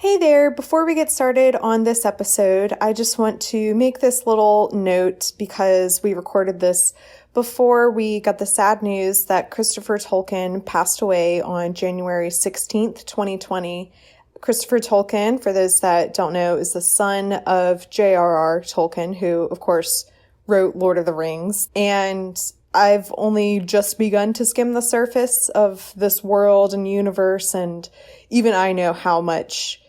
Hey there, before we get started on this episode, I just want to make this little note because we recorded this before we got the sad news that Christopher Tolkien passed away on January 16th, 2020. Christopher Tolkien, for those that don't know, is the son of J.R.R. Tolkien, who, of course, wrote Lord of the Rings. And I've only just begun to skim the surface of this world and universe, and even I know how much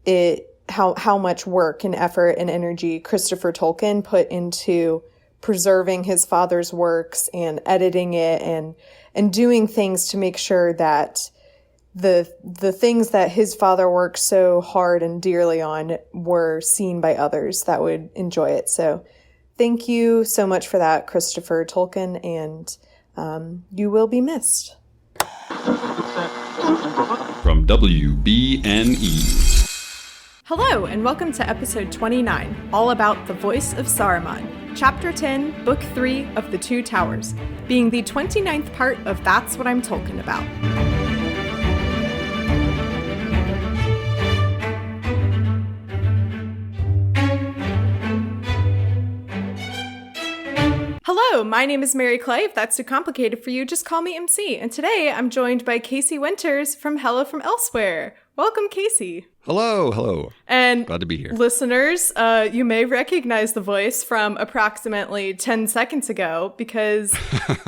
work and effort and energy Christopher Tolkien put into preserving his father's works and editing it and doing things to make sure that the things that his father worked so hard and dearly on were seen by others that would enjoy it. So thank you so much for that, Christopher Tolkien, and you will be missed. From WBNE. Hello, and welcome to episode 29, all about the voice of Saruman, chapter 10, book 3 of the Two Towers, being the 29th part of That's What I'm Tolkien About. Hello, my name is Mary Clay. If that's too complicated for you, just call me MC. And today I'm joined by Casey Winters from Hello From Elsewhere. Welcome, Casey. Hello. And glad to be here. Listeners, you may recognize the voice from approximately 10 seconds ago because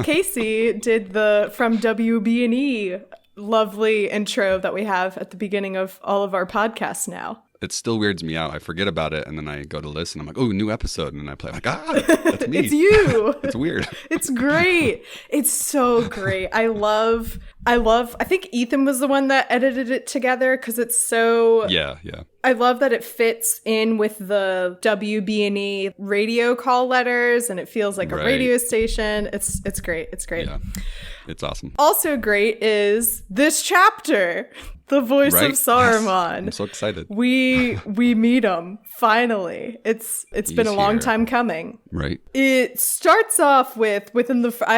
Casey did the From WB&E lovely intro that we have at the beginning of all of our podcasts now. It still weirds me out. I forget about it, and then I go to listen. I'm like, oh, new episode. And then I play, like, that's me. It's you. It's weird. It's great. It's so great. I think Ethan was the one that edited it together because it's so... Yeah. I love that it fits in with the WB&E radio call letters, and it feels like a radio station. It's great. It's great. Yeah. It's awesome. Also great is this chapter. The voice of Saruman. Yes. I'm so excited. We meet him finally. It's been a long time coming. Right. It starts off I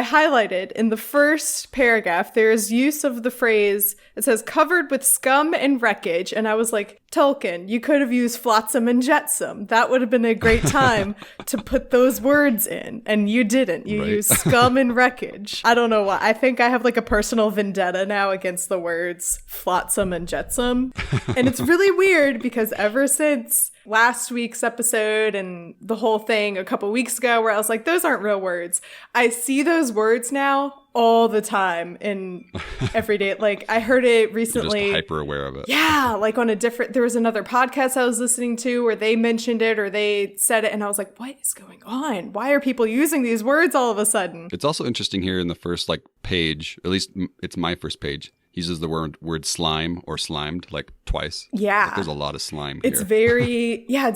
highlighted in the first paragraph, there is use of the phrase, it says covered with scum and wreckage. And I was like, Tolkien, you could have used flotsam and jetsam. That would have been a great time to put those words in. And you didn't. You used scum and wreckage. I don't know why. I think I have like a personal vendetta now against the words flotsam and jetsam. And it's really weird because ever since last week's episode and the whole thing a couple weeks ago where I was like, those aren't real words. I see those words now all the time in everyday. Like I heard it recently. You're just hyper aware of it. Yeah. Like there was another podcast I was listening to where they mentioned it or they said it. And I was like, what is going on? Why are people using these words all of a sudden? It's also interesting here in the first page, at least it's my first page. He uses the word slime or slimed twice. Yeah. There's a lot of slime here. It's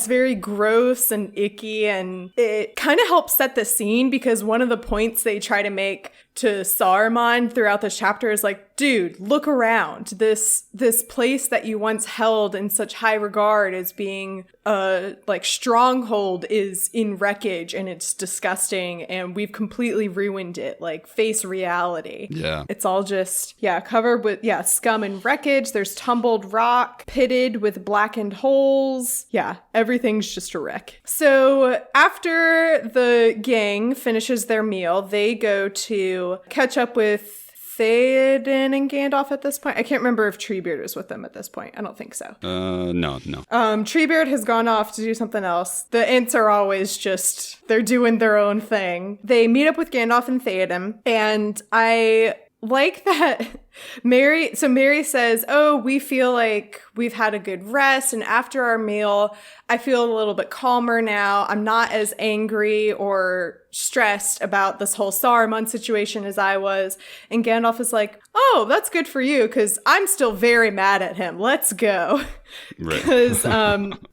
very gross and icky, and it kind of helps set the scene because one of the points they try to make to Saruman throughout this chapter is like, dude, look around. This place that you once held in such high regard as being a stronghold is in wreckage and it's disgusting and we've completely ruined it. Face reality. Yeah. It's all just, covered with, scum and wreckage. There's tumbled rock, pitted with blackened holes. Yeah, everything's just a wreck. So after the gang finishes their meal, they go to catch up with Theoden and Gandalf at this point. I can't remember if Treebeard is with them at this point. I don't think so. No. Treebeard has gone off to do something else. The Ents are always just, they're doing their own thing. They meet up with Gandalf and Theoden, and I like that Mary says, oh, we feel like we've had a good rest, and after our meal, I feel a little bit calmer now. I'm not as angry or stressed about this whole Saruman situation as I was. And Gandalf is like, oh, that's good for you, because I'm still very mad at him. Let's go. Because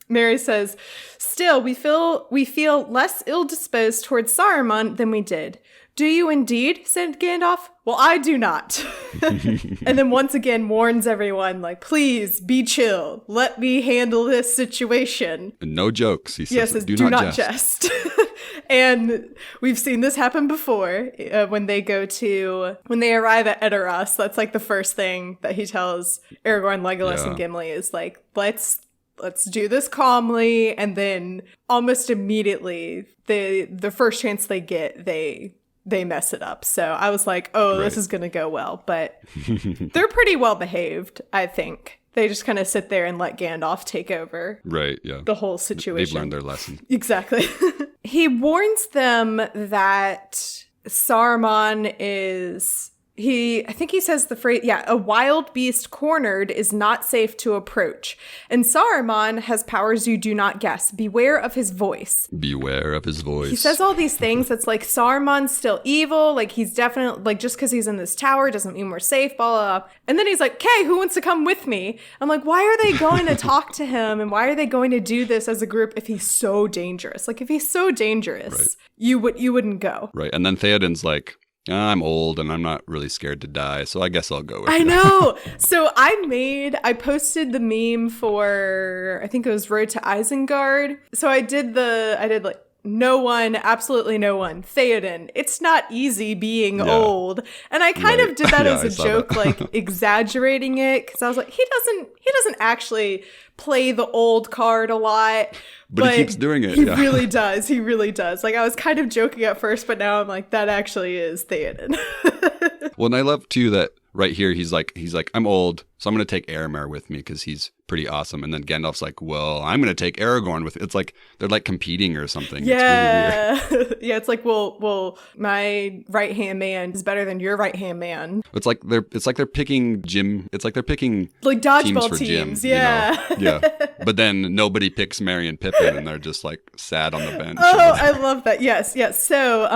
Mary says, still, we feel less ill-disposed towards Saruman than we did. Do you indeed? Said Gandalf. Well, I do not. And then once again warns everyone, please be chill. Let me handle this situation. And no jokes, he says. Yes, do not jest. And we've seen this happen before when they arrive at Edoras. That's the first thing that he tells Aragorn, Legolas, and Gimli is let's let's do this calmly. And then almost immediately, the first chance they get, they mess it up. So I was like, oh, this is going to go well. But they're pretty well behaved, I think. They just kind of sit there and let Gandalf take over. Right, yeah. The whole situation. They've learned their lesson. Exactly. He warns them that Saruman is... I think he says the phrase, a wild beast cornered is not safe to approach. And Saruman has powers you do not guess. Beware of his voice. Beware of his voice. He says all these things that's like, Saruman's still evil. Like, he's definitely, like, just because he's in this tower doesn't mean we're safe, blah, blah, blah. And then he's like, okay, who wants to come with me? I'm like, why are they going to talk to him? And why are they going to do this as a group if he's so dangerous? Like, if he's so dangerous, you wouldn't go. Right. And then Theoden's like, I'm old and I'm not really scared to die, so I guess I'll go with you. I know. So I posted the meme for, I think it was Road to Isengard. So I did like, no one, absolutely no one. Theoden, it's not easy being old. And I kind of did that as a joke, like exaggerating it, because I was like, he doesn't actually play the old card a lot. But he keeps doing it. He really does. He really does. Like, I was kind of joking at first, but now I'm like, that actually is Theoden. Well, and I love too that right here he's like, I'm old, so I'm going to take Éomer with me because he's pretty awesome. And then Gandalf's like, well, I'm going to take Aragorn with me. It's like they're like competing or something. Yeah. It's really weird. Yeah, it's like, well, my right-hand man is better than your right-hand man. It's like they're picking gym. It's like they're picking like dodgeball teams. Yeah. You know? Yeah. But then nobody picks Merry and Pippin, and they're just like sad on the bench. Oh, I love that. Yes. So,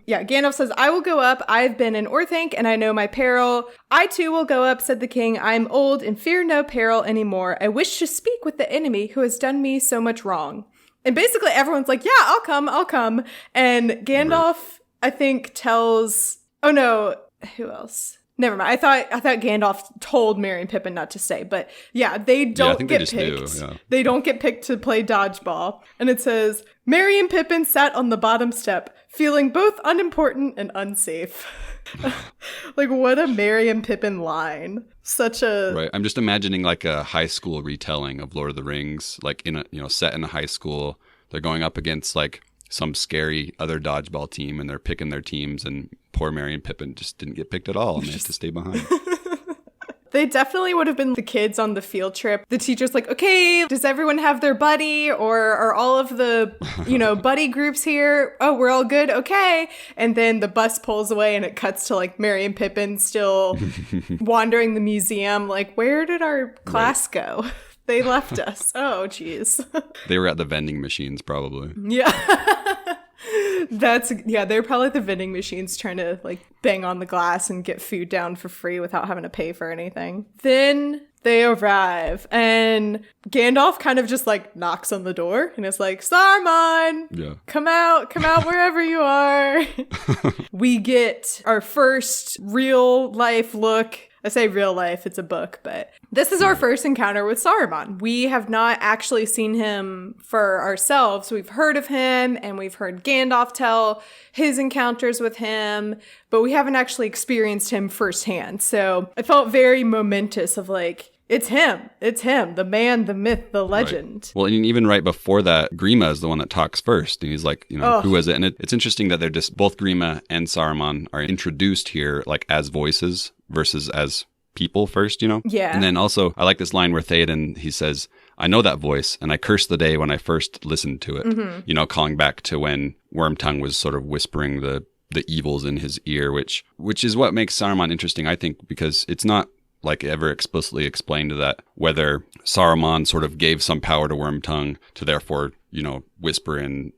Gandalf says, I will go up. I've been in Orthanc and I know my peril. I too will go up, said the king. I am old and fear no peril anymore. I wish to speak with the enemy who has done me so much wrong. And basically everyone's like, yeah, I'll come. And Gandalf, I think, tells, oh no, who else? Never mind. I thought Gandalf told Merry and Pippin not to stay, but yeah, they don't get picked. They don't get picked to play dodgeball. And it says, Merry and Pippin sat on the bottom step, feeling both unimportant and unsafe. Like, what a Merry and Pippin line. Such a... Right. I'm just imagining like a high school retelling of Lord of the Rings, like in a, set in a high school. They're going up against like some scary other dodgeball team and they're picking their teams, and poor Merry and Pippin just didn't get picked at all and they had to stay behind. They definitely would have been the kids on the field trip. The teacher's like, okay, does everyone have their buddy? Or are all of the, buddy groups here? Oh, we're all good? Okay. And then the bus pulls away and it cuts to like Merry and Pippin still wandering the museum. Like, where did our class go? They left us. Oh, geez. They were at the vending machines probably. Yeah. They're probably at the vending machines trying to like bang on the glass and get food down for free without having to pay for anything. Then they arrive and Gandalf kind of just like knocks on the door and is like, Saruman, come out wherever you are. We get our first real life look. I say real life, it's a book, but this is our first encounter with Saruman. We have not actually seen him for ourselves. We've heard of him and we've heard Gandalf tell his encounters with him, but we haven't actually experienced him firsthand. So I felt very momentous of like, it's him, the man, the myth, the legend. Right. Well, and even right before that, Grima is the one that talks first. And he's like, who is it? And it's interesting that they're just, both Grima and Saruman are introduced here like as voices versus as people first, Yeah. And then also, I like this line where Theoden, he says, I know that voice, and I curse the day when I first listened to it. Mm-hmm. Calling back to when Wormtongue was sort of whispering the evils in his ear, which is what makes Saruman interesting, I think, because it's not like ever explicitly explained that whether Saruman sort of gave some power to Wormtongue to therefore, whisper in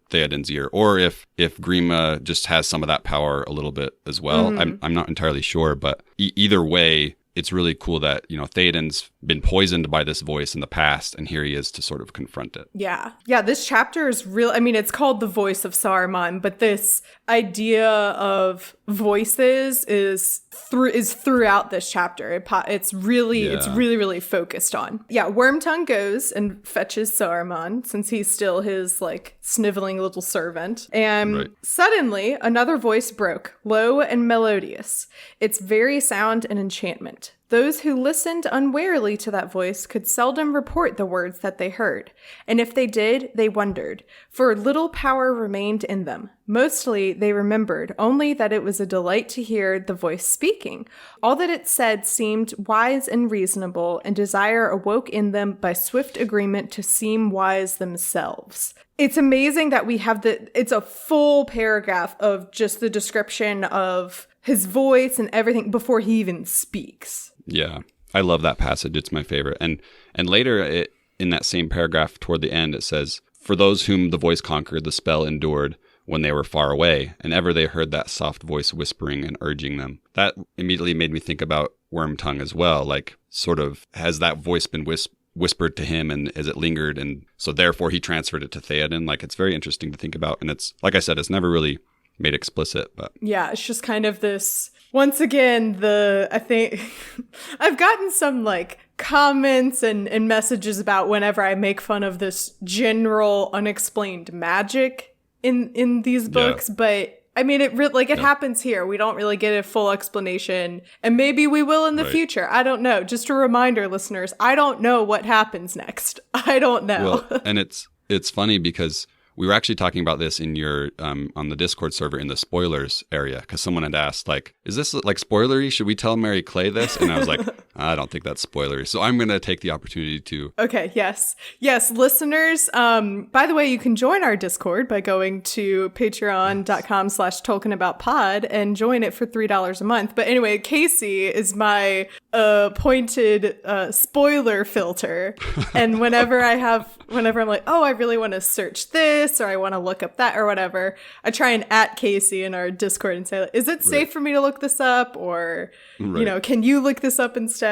Theoden's ear, or if Grima just has some of that power a little bit as well. Mm-hmm. I'm not entirely sure, but either way, it's really cool that, Theoden's been poisoned by this voice in the past, and here he is to sort of confront it. Yeah. Yeah, this chapter is real. I mean, it's called The Voice of Saruman, but this idea of voices is throughout this chapter. It's really focused on. Yeah, Wormtongue goes and fetches Saruman, since he's still his, like, sniveling little servant. And Suddenly, another voice broke, low and melodious. Its very sound an enchantment. Those who listened unwarily to that voice could seldom report the words that they heard, and if they did, they wondered, for little power remained in them. Mostly, they remembered only that it was a delight to hear the voice speaking. All that it said seemed wise and reasonable, and desire awoke in them by swift agreement to seem wise themselves. It's amazing that we have it's a full paragraph of just the description of his voice and everything before he even speaks. Yeah, I love that passage. It's my favorite. And later in that same paragraph toward the end, it says, "For those whom the voice conquered, the spell endured when they were far away, and ever they heard that soft voice whispering and urging them." That immediately made me think about Wormtongue as well. Like, sort of, has that voice been whispered to him, and has it lingered? And so therefore he transferred it to Theoden. Like, it's very interesting to think about. And it's, like I said, it's never really made explicit, but yeah, it's just kind of this, once again, I think I've gotten some like comments and messages about whenever I make fun of this general unexplained magic in these books, but I mean, it happens here. We don't really get a full explanation, and maybe we will in the future. I don't know. Just a reminder, listeners, I don't know what happens next. I don't know. Well, and it's funny because we were actually talking about this in your on the Discord server in the spoilers area, because someone had asked, like, is this like spoilery? Should we tell Mary Clay this? And I was like, I don't think that's spoilery. So I'm going to take the opportunity to. Okay. Yes, listeners. By the way, you can join our Discord by going to patreon.com/TolkienAboutPod and join it for $3 a month. But anyway, Casey is my pointed spoiler filter, and whenever I'm like, oh, I really want to search this, or I want to look up that or whatever, I try and @ Casey in our Discord and say, is it safe for me to look this up, or can you look this up instead?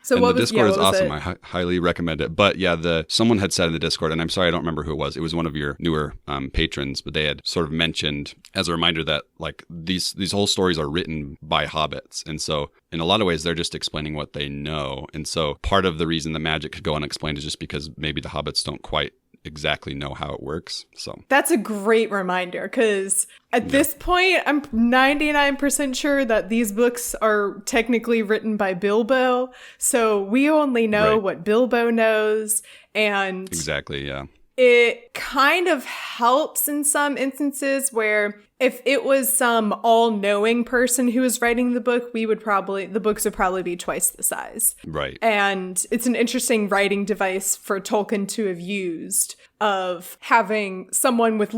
So and the Discord is awesome. I highly recommend it. But yeah, someone had said in the Discord, and I'm sorry I don't remember who it was. It was one of your newer patrons, but they had sort of mentioned as a reminder that like these whole stories are written by hobbits, and so in a lot of ways they're just explaining what they know. And so part of the reason the magic could go unexplained is just because maybe the hobbits don't quite exactly know how it works. So that's a great reminder, because at this point I'm 99% sure that these books are technically written by Bilbo, so we only know what Bilbo knows. And exactly, yeah, it kind of helps in some instances where if it was some all-knowing person who was writing the book, the books would probably be twice the size. Right. And it's an interesting writing device for Tolkien to have used, of having someone with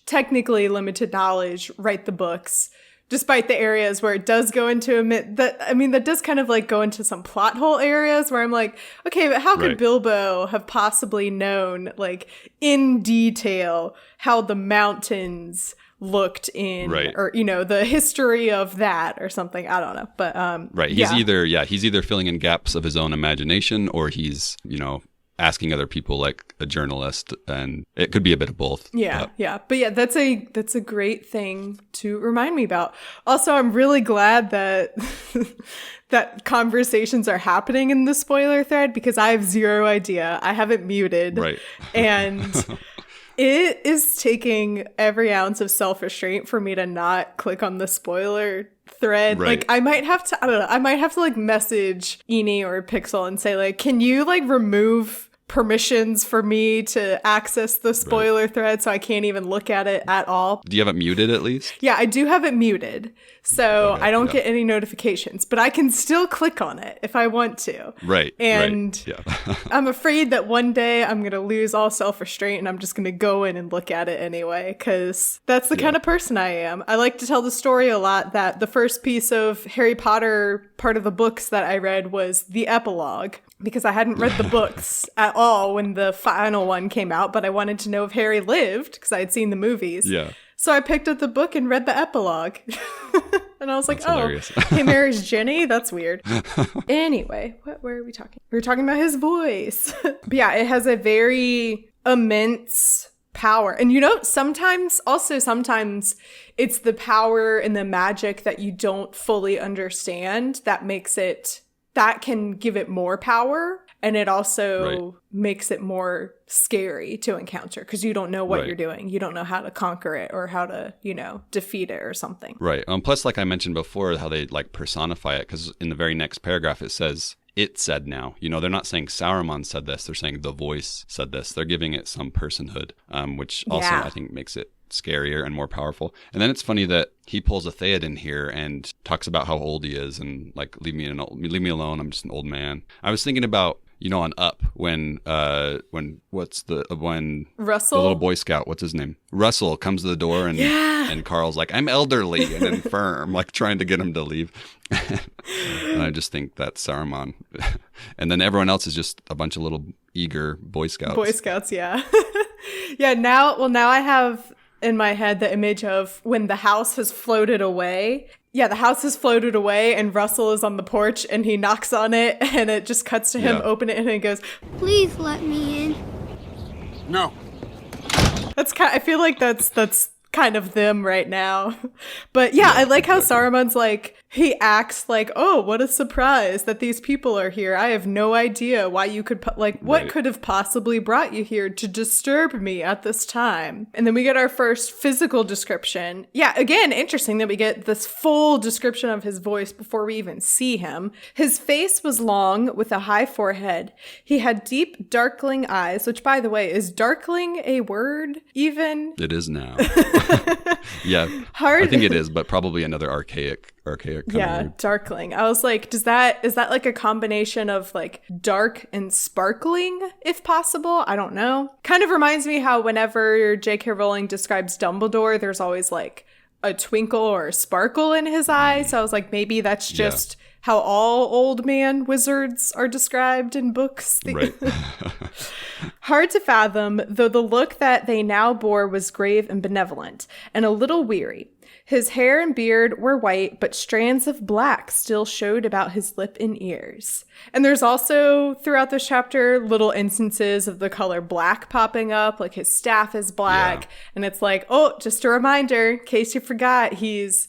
technically limited knowledge, write the books, despite the areas where it does go into that does kind of like go into some plot hole areas where I'm like, okay, but how could Bilbo have possibly known, like, in detail how the mountains looked in, or, the history of that or something? I don't know. But, he's either filling in gaps of his own imagination, or he's, asking other people like a journalist, and it could be a bit of both. But yeah, that's a great thing to remind me about. Also, I'm really glad that that conversations are happening in the spoiler thread, because I have zero idea. I have it muted. Right. And it is taking every ounce of self-restraint for me to not click on the spoiler thread. Like, I might have to like message Eni or Pixel and say, like, can you like remove permissions for me to access the spoiler thread so I can't even look at it at all? Do you have it muted at least? Yeah, I do have it muted, so I don't get any notifications, but I can still click on it if I want to. And I'm afraid that one day I'm going to lose all self-restraint and I'm just going to go in and look at it anyway, because that's the kind of person I am. I like to tell the story a lot that the first piece of Harry Potter part of the books that I read was the epilogue, because I hadn't read the books at all when the final one came out, but I wanted to know if Harry lived because I had seen the movies. Yeah. So I picked up the book and read the epilogue. And I was like, hilarious. He marries Jenny? That's weird. Anyway, what were we talking? We were talking about his voice. But yeah, it has a very immense power. And sometimes it's the power and the magic that you don't fully understand that can give it more power. And it also makes it more scary to encounter because you don't know what you're doing. You don't know how to conquer it or how to, defeat it or something. Right. Plus, like I mentioned before, how they like personify it, because in the very next paragraph it says, "It said now." They're not saying Saruman said this. They're saying the voice said this. They're giving it some personhood, which also I think makes it scarier and more powerful. And then it's funny that he pulls a Theoden here and talks about how old he is and like, leave me alone. I'm just an old man. I was thinking about, on Up when Russell, the little Boy Scout, what's his name? Russell comes to the door and Carl's like, "I'm elderly and infirm," like trying to get him to leave. And I just think that's Saruman. And then everyone else is just a bunch of little eager Boy Scouts. Boy Scouts, yeah. Yeah, now I have in my head the image of when the house has floated away. Yeah, the house has floated away and Russell is on the porch and he knocks on it and it just cuts to him, open it, and he goes, "Please let me in." No. I feel like that's kind of them right now. But yeah, I like how Saruman's like, he acts like, "Oh, what a surprise that these people are here. I have no idea why you could, what could have possibly brought you here to disturb me at this time?" And then we get our first physical description. Yeah, again, interesting that we get this full description of his voice before we even see him. His face was long with a high forehead. He had deep, darkling eyes, which, by the way, is darkling a word even? It is now. Yeah, I think it is, but probably another archaic kind of word. Darkling. I was like, is that like a combination of like dark and sparkling, if possible? I don't know. Kind of reminds me how whenever J.K. Rowling describes Dumbledore, there's always like a twinkle or a sparkle in his eye. So I was like, maybe that's just how all old man wizards are described in books. Right. Hard to fathom, though the look that they now bore was grave and benevolent, and a little weary. His hair and beard were white, but strands of black still showed about his lip and ears. And there's also, throughout this chapter, little instances of the color black popping up, like his staff is black, and it's like, oh, just a reminder, in case you forgot, he's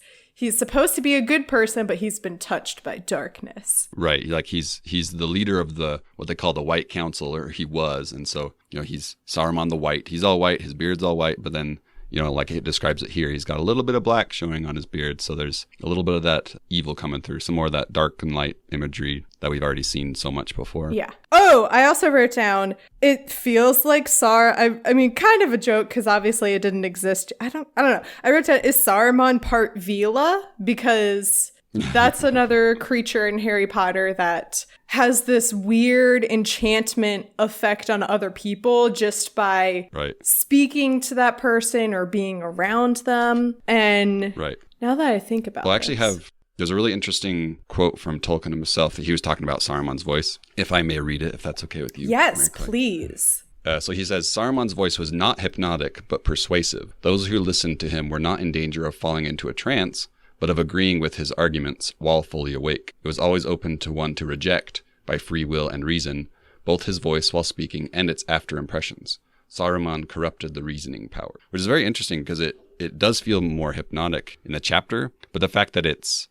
supposed to be a good person, but he's been touched by darkness. Right. Like he's the leader of what they call the White Council, or he was. And so, he's Saruman the White. He's all white. His beard's all white. But then, like it describes it here, he's got a little bit of black showing on his beard. So there's a little bit of that evil coming through. Some more of that dark and light imagery that we've already seen so much before. Yeah. Oh, I also wrote down, it feels like I mean, kind of a joke because obviously it didn't exist. I don't know. I wrote down, is Saruman part veela? Because that's another creature in Harry Potter that has this weird enchantment effect on other people just by speaking to that person or being around them. And now that I think about it. Well, I actually there's a really interesting quote from Tolkien himself. He was talking about Saruman's voice. If I may read it, if that's okay with you. Yes, please. So he says, "Saruman's voice was not hypnotic, but persuasive. Those who listened to him were not in danger of falling into a trance, but of agreeing with his arguments while fully awake. It was always open to one to reject, by free will and reason, both his voice while speaking and its after impressions. Saruman corrupted the reasoning power." Which is very interesting because it does feel more hypnotic in the chapter, but the fact that it's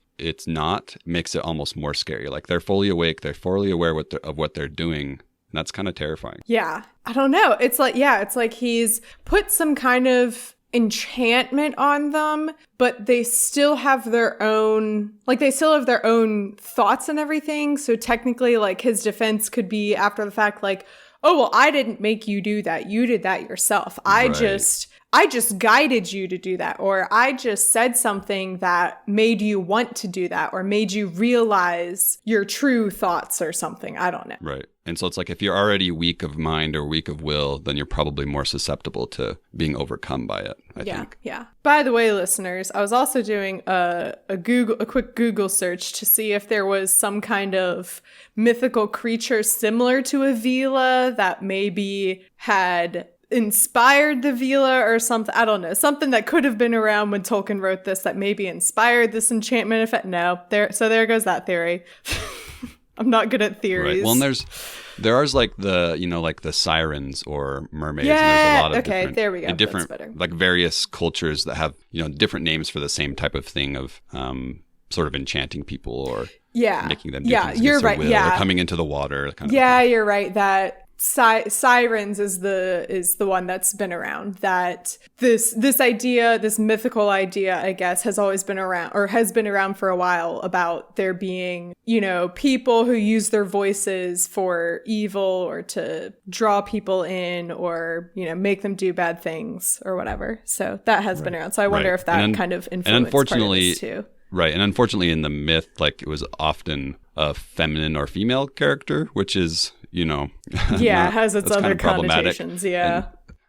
not makes it almost more scary. Like they're fully awake, they're fully aware of what they're doing, and that's kind of terrifying. Yeah, I don't know. It's like he's put some kind of enchantment on them, but they still have their own thoughts and everything. So technically, like, his defense could be after the fact, like, "Oh, well, I didn't make you do that. You did that yourself. I just guided you to do that, or I just said something that made you want to do that, or made you realize your true thoughts or something." I don't know. Right. And so it's like if you're already weak of mind or weak of will, then you're probably more susceptible to being overcome by it, I think. Yeah. By the way, listeners, I was also doing a quick Google search to see if there was some kind of mythical creature similar to a veela that maybe had inspired the veela or something. I don't know. Something that could have been around when Tolkien wrote this that maybe inspired this enchantment effect. No. There goes that theory. I'm not good at theories. Right. Well, and there are like the sirens or mermaids. Yeah. And there's a lot of different, there we go. Different, that's better. Like various cultures that have, different names for the same type of thing of sort of enchanting people or Yeah. making them do Yeah, things you're against their right. will, Yeah. or coming into the water. Kind of Yeah, thing. you're right. That sirens is the one that's been around. That this idea, this mythical idea, I guess, has always been around, or has been around for a while, about there being, people who use their voices for evil or to draw people in, or make them do bad things or whatever. So that has been around. So I wonder if that kind of influenced part of this too. Right. And unfortunately in the myth, like, it was often a feminine or female character, which is, yeah, it has its other connotations. Yeah.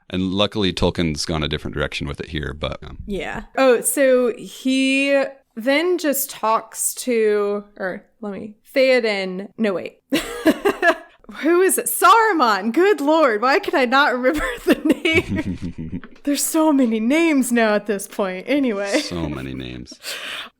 And luckily Tolkien's gone a different direction with it here, but yeah. Oh, so he then just talks to, or let me, Theoden. No, wait. Who is it? Saruman. Good Lord. Why can I not remember the name? There's so many names now at this point. Anyway. So many names.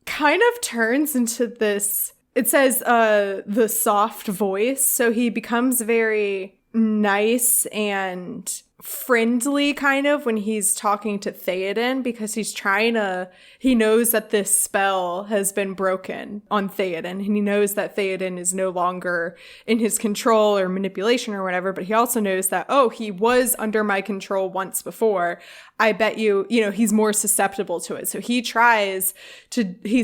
Kind of turns into this, it says the soft voice. So he becomes very nice and friendly kind of when he's talking to Theoden, because he knows that this spell has been broken on Theoden, and he knows that Theoden is no longer in his control or manipulation or whatever, but he also knows that, he was under my control once before. I bet he's more susceptible to it. So he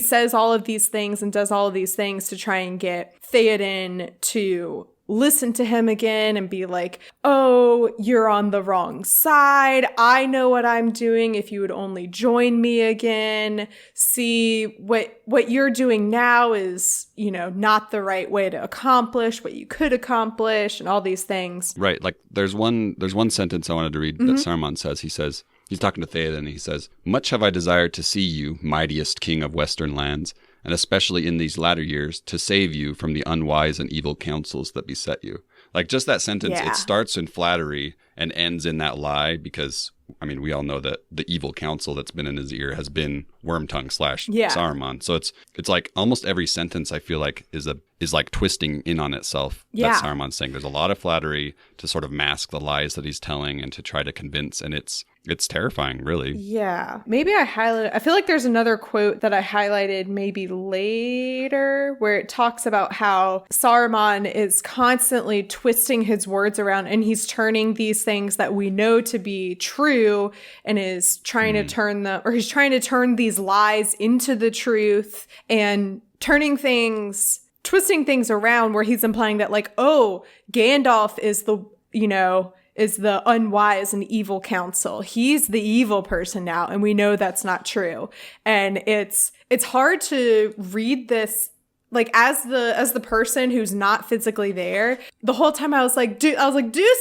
says all of these things and does all of these things to try and get Theoden to listen to him again and be like, oh, you're on the wrong side. I know what I'm doing. If you would only join me again. See, what you're doing now is, not the right way to accomplish what you could accomplish, and all these things. Right. Like there's one sentence I wanted to read that Saruman says. He says, he's talking to Theoden, and he says, "Much have I desired to see you, mightiest king of western lands, and especially in these latter years, to save you from the unwise and evil counsels that beset you." Like, just that sentence, It starts in flattery and ends in that lie, because, we all know that the evil counsel that's been in his ear has been Wormtongue / Saruman. So it's like almost every sentence, I feel like, is like twisting in on itself. Yeah. That Saruman's saying. There's a lot of flattery to sort of mask the lies that he's telling and to try to convince, and it's terrifying, really. Yeah. Maybe I feel like there's another quote that I highlighted maybe later, where it talks about how Saruman is constantly twisting his words around, and he's turning these things that we know to be true and is trying to he's trying to turn these lies into the truth, and twisting things around, where he's implying that, like, oh, Gandalf is the unwise and evil counsel. He's the evil person now, and we know that's not true. And it's hard to read this, like, as the person who's not physically there. The whole time I was like, do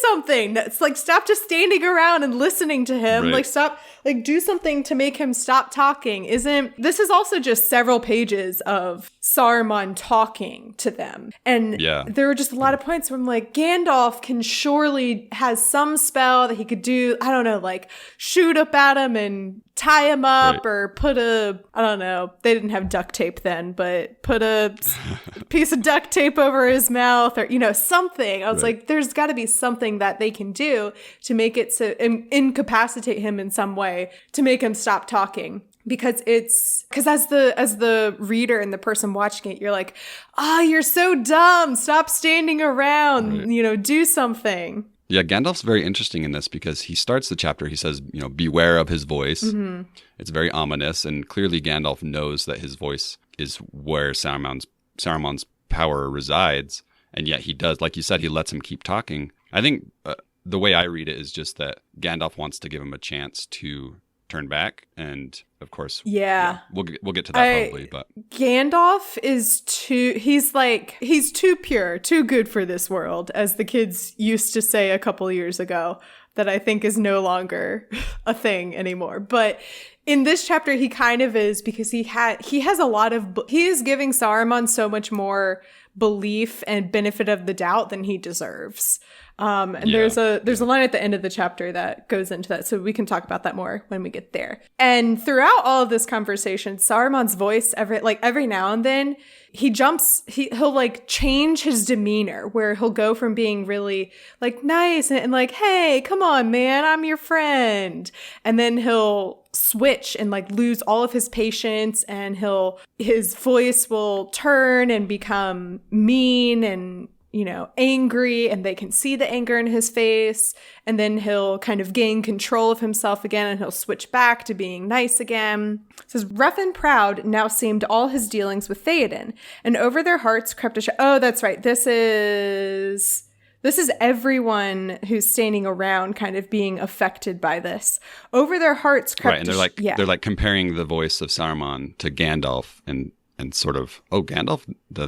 something. It's like, stop just standing around and listening to him. Right. Like, stop, like, do something to make him stop talking. This is also just several pages of Saruman talking to them. And there were just a lot of points where I'm like, Gandalf has some spell that he could do, I don't know, like shoot up at him and tie him up, or put I don't know, they didn't have duct tape then, but put a piece of duct tape over his mouth, or, something. I was like, there's got to be something that they can do to make it so incapacitate him in some way to make him stop talking. Because as the reader and the person watching it, you're like, you're so dumb. Stop standing around, do something. Yeah, Gandalf's very interesting in this, because he starts the chapter, he says, beware of his voice. Mm-hmm. It's very ominous, and clearly Gandalf knows that his voice is where Saruman's power resides, and yet he does, like you said, he lets him keep talking. I think the way I read it is just that Gandalf wants to give him a chance to turn back, and of course, we'll get to that probably. But Gandalf is he's too pure, too good for this world, as the kids used to say a couple years ago, that I think is no longer a thing anymore. But in this chapter, he kind of is, because he is giving Saruman so much more belief and benefit of the doubt than he deserves. There's a line at the end of the chapter that goes into that, so we can talk about that more when we get there. And throughout all of this conversation, Saruman's voice, every now and then, he'll like change his demeanor, where he'll go from being really like nice and like, hey, come on, man, I'm your friend. And then he'll switch and like lose all of his patience, and his voice will turn and become mean and, you know, angry, and they can see the anger in his face, and then he'll kind of gain control of himself again, and he'll switch back to being nice again. It says, rough and proud now seemed all his dealings with Theoden, and over their hearts crept a oh, that's right. This is everyone who's standing around kind of being affected by this. Over their hearts crept right, and they're like comparing the voice of Saruman to Gandalf and sort of, oh, Gandalf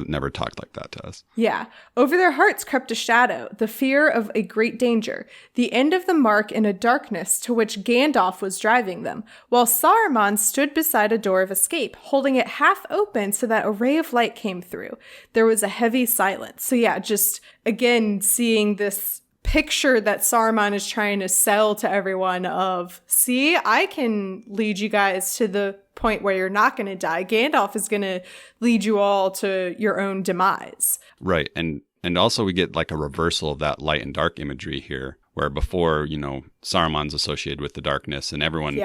never talked like that to us. Yeah. Over their hearts crept a shadow, the fear of a great danger, the end of the mark in a darkness to which Gandalf was driving them, while Saruman stood beside a door of escape, holding it half open so that a ray of light came through. There was a heavy silence. So yeah, just again, seeing this picture that Saruman is trying to sell to everyone of, see, I can lead you guys to the point where you're not going to die. Gandalf is going to lead you all to your own demise. Right. And also we get like a reversal of that light and dark imagery here, where before, you know, Saruman's associated with the darkness and everyone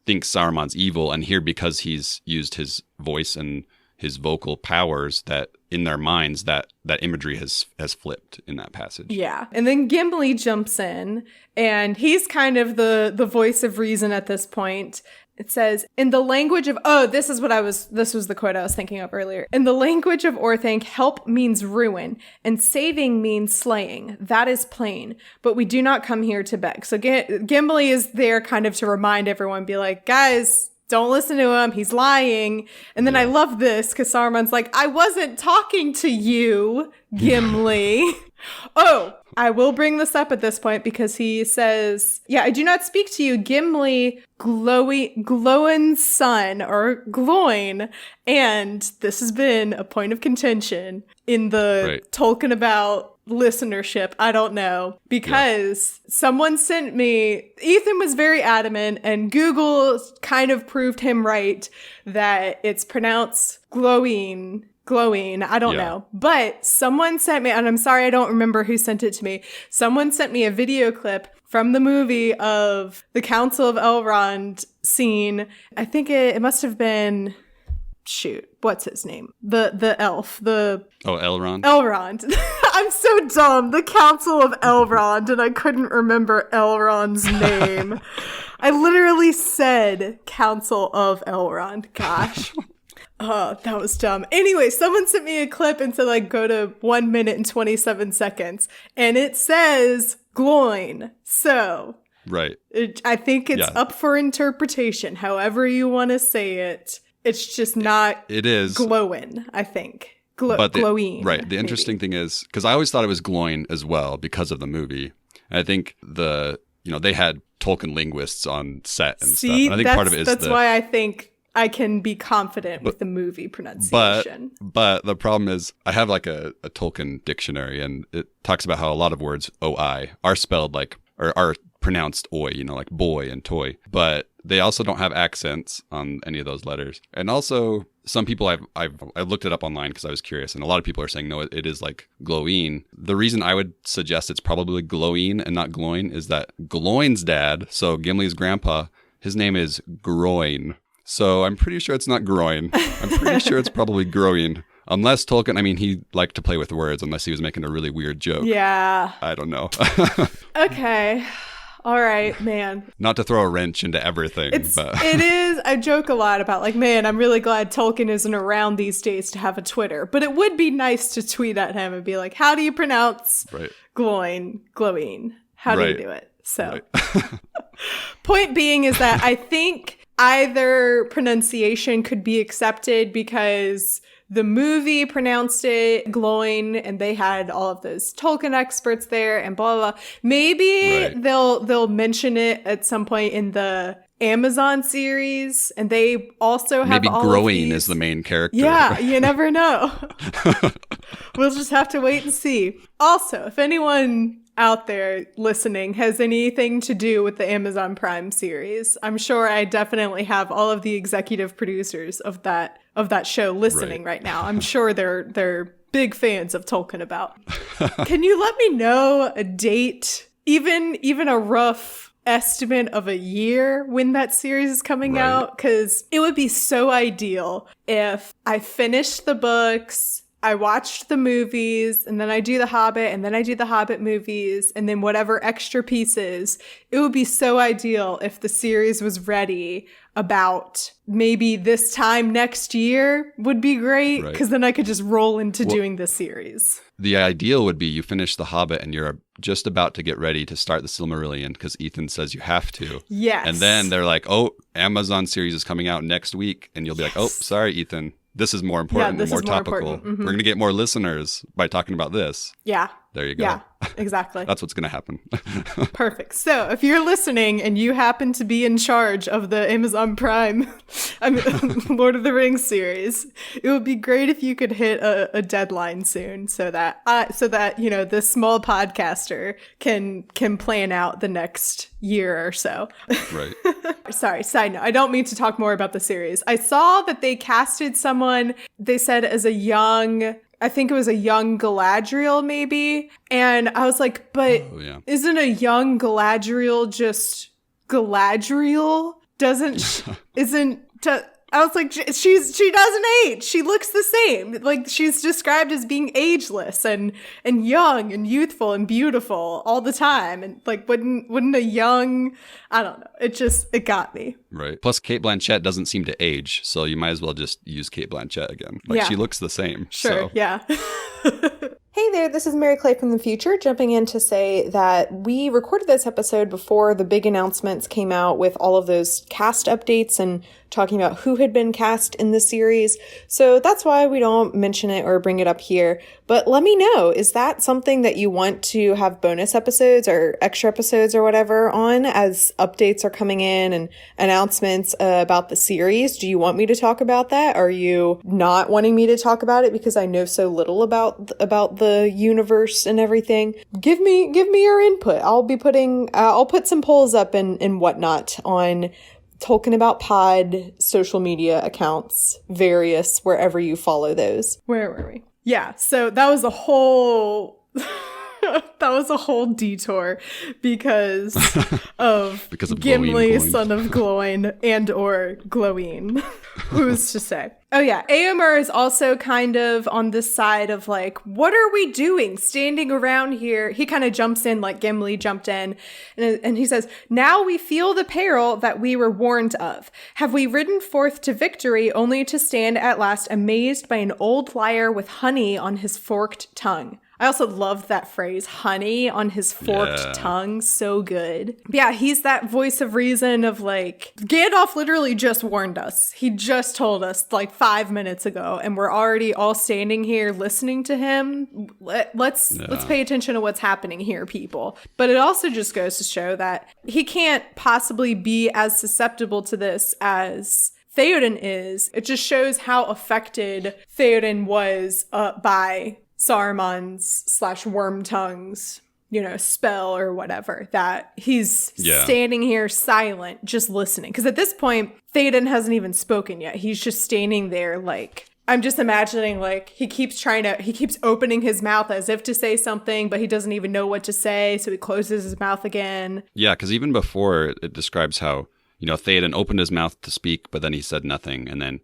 thinks Saruman's evil. And here, because he's used his voice and his vocal powers, that in their minds that imagery has flipped in that passage. Yeah. And then Gimli jumps in, and he's kind of the voice of reason at this point. It says, in the language of, this was the quote I was thinking of earlier. In the language of Orthanc, help means ruin, and saving means slaying. That is plain, but we do not come here to beg. So Gimli is there kind of to remind everyone, be like, guys, don't listen to him. He's lying. And then I love this because Saruman's like, I wasn't talking to you, Gimli. I will bring this up at this point because he says, I do not speak to you, Gimli, Glowin's son, or Gloin. And this has been a point of contention in the Tolkien about listenership. I don't know, because someone sent me, Ethan was very adamant, and Google kind of proved him right that it's pronounced glowing. I don't know. But someone sent me, and I'm sorry, I don't remember who sent it to me. Someone sent me a video clip from the movie of the Council of Elrond scene. I think it must have been, what's his name? The elf, Elrond? Elrond. I'm so dumb. The Council of Elrond, and I couldn't remember Elrond's name. I literally said Council of Elrond. Gosh. Oh, that was dumb. Anyway, someone sent me a clip and said, like, go to 1 minute and 27 seconds. And it says Gloin. So I think it's up for interpretation, however you want to say it. It's just not glowing, I think. Glowing. Right. The interesting thing is, because I always thought it was glowing as well because of the movie. And I think they had Tolkien linguists on set and stuff. And I think part of it is that's why I think I can be confident with the movie pronunciation. But the problem is, I have like a Tolkien dictionary, and it talks about how a lot of words, OI, are spelled like, or are pronounced oi, like boy and toy. But they also don't have accents on any of those letters. And also, some people, I've looked it up online because I was curious, and a lot of people are saying, no, it is like glowing. The reason I would suggest it's probably glowing and not glowing is that Gloin's dad, so Gimli's grandpa, his name is Groin. So I'm pretty sure it's not groin. I'm pretty sure it's probably growing. Unless Tolkien, he liked to play with words, unless he was making a really weird joke. Yeah. I don't know. Okay. All right, man. Not to throw a wrench into everything. It is. I joke a lot about like, man, I'm really glad Tolkien isn't around these days to have a Twitter. But it would be nice to tweet at him and be like, how do you pronounce glowing? How do you do it? So point being is that I think either pronunciation could be accepted because the movie pronounced it glowing and they had all of those Tolkien experts there and blah, blah, blah. Maybe they'll mention it at some point in the Amazon series, and they also have maybe all growing is the main character. Yeah, you never know. We'll just have to wait and see. Also, if anyone out there listening has anything to do with the Amazon Prime series, I'm sure I definitely have all of the executive producers of that show listening right now. I'm sure they're big fans of Tolkien about. Can you let me know a date, even a rough estimate of a year when that series is coming out, because it would be so ideal if I finished the books, I watched the movies, and then I do The Hobbit, and then I do the Hobbit movies, and then whatever extra pieces. It would be so ideal if the series was ready about maybe this time next year would be great, because then I could just roll into doing the series. The ideal would be you finish The Hobbit and you're just about to get ready to start the Silmarillion because Ethan says you have to. Yes. And then they're like, oh, Amazon series is coming out next week. And you'll be like, oh, sorry, Ethan. This is more important and more topical. We're going to get more listeners by talking about this. Yeah. There you go. Yeah, exactly. That's what's going to happen. Perfect. So if you're listening and you happen to be in charge of the Amazon Prime Lord of the Rings series, it would be great if you could hit a deadline soon so that this small podcaster can plan out the next year or so. Right. Sorry, side note. I don't mean to talk more about the series. I saw that they casted someone, they said as a young Galadriel maybe. And I was like, but isn't a young Galadriel just Galadriel? I was like, she doesn't age. She looks the same. Like, she's described as being ageless and young and youthful and beautiful all the time. And like, wouldn't a young, I don't know. It got me. Right. Plus, Cate Blanchett doesn't seem to age, so you might as well just use Cate Blanchett again. Like, she looks the same. Sure. So. Yeah. Hey there, this is Mary Clay from the future, jumping in to say that we recorded this episode before the big announcements came out with all of those cast updates and talking about who had been cast in the series. So that's why we don't mention it or bring it up here. But let me know, is that something that you want to have bonus episodes or extra episodes or whatever on as updates are coming in and announcements about the series? Do you want me to talk about that? Are you not wanting me to talk about it because I know so little about the universe and everything? Give me your input. I'll put some polls up and whatnot on Tolkien About Pod social media accounts, various, wherever you follow those. Where were we? Yeah, so that was a whole detour because of Gimli, son of Gloin, and or Gloween. Who's to say? Oh yeah, Éomer is also kind of on this side of like, what are we doing standing around here? He kind of jumps in like Gimli jumped in, and he says, now we feel the peril that we were warned of. Have we ridden forth to victory only to stand at last amazed by an old liar with honey on his forked tongue? I also love that phrase, honey on his forked tongue. So good. But yeah, he's that voice of reason of like, Gandalf literally just warned us. He just told us like 5 minutes ago, and we're already all standing here listening to him. Let's pay attention to what's happening here, people. But it also just goes to show that he can't possibly be as susceptible to this as Theoden is. It just shows how affected Theoden was by Saruman's / Wormtongue's, spell or whatever, that he's standing here silent, just listening. Because at this point, Theoden hasn't even spoken yet. He's just standing there like, I'm just imagining like he keeps opening his mouth as if to say something, but he doesn't even know what to say. So he closes his mouth again. Yeah, because even before it describes how, Theoden opened his mouth to speak, but then he said nothing. And then,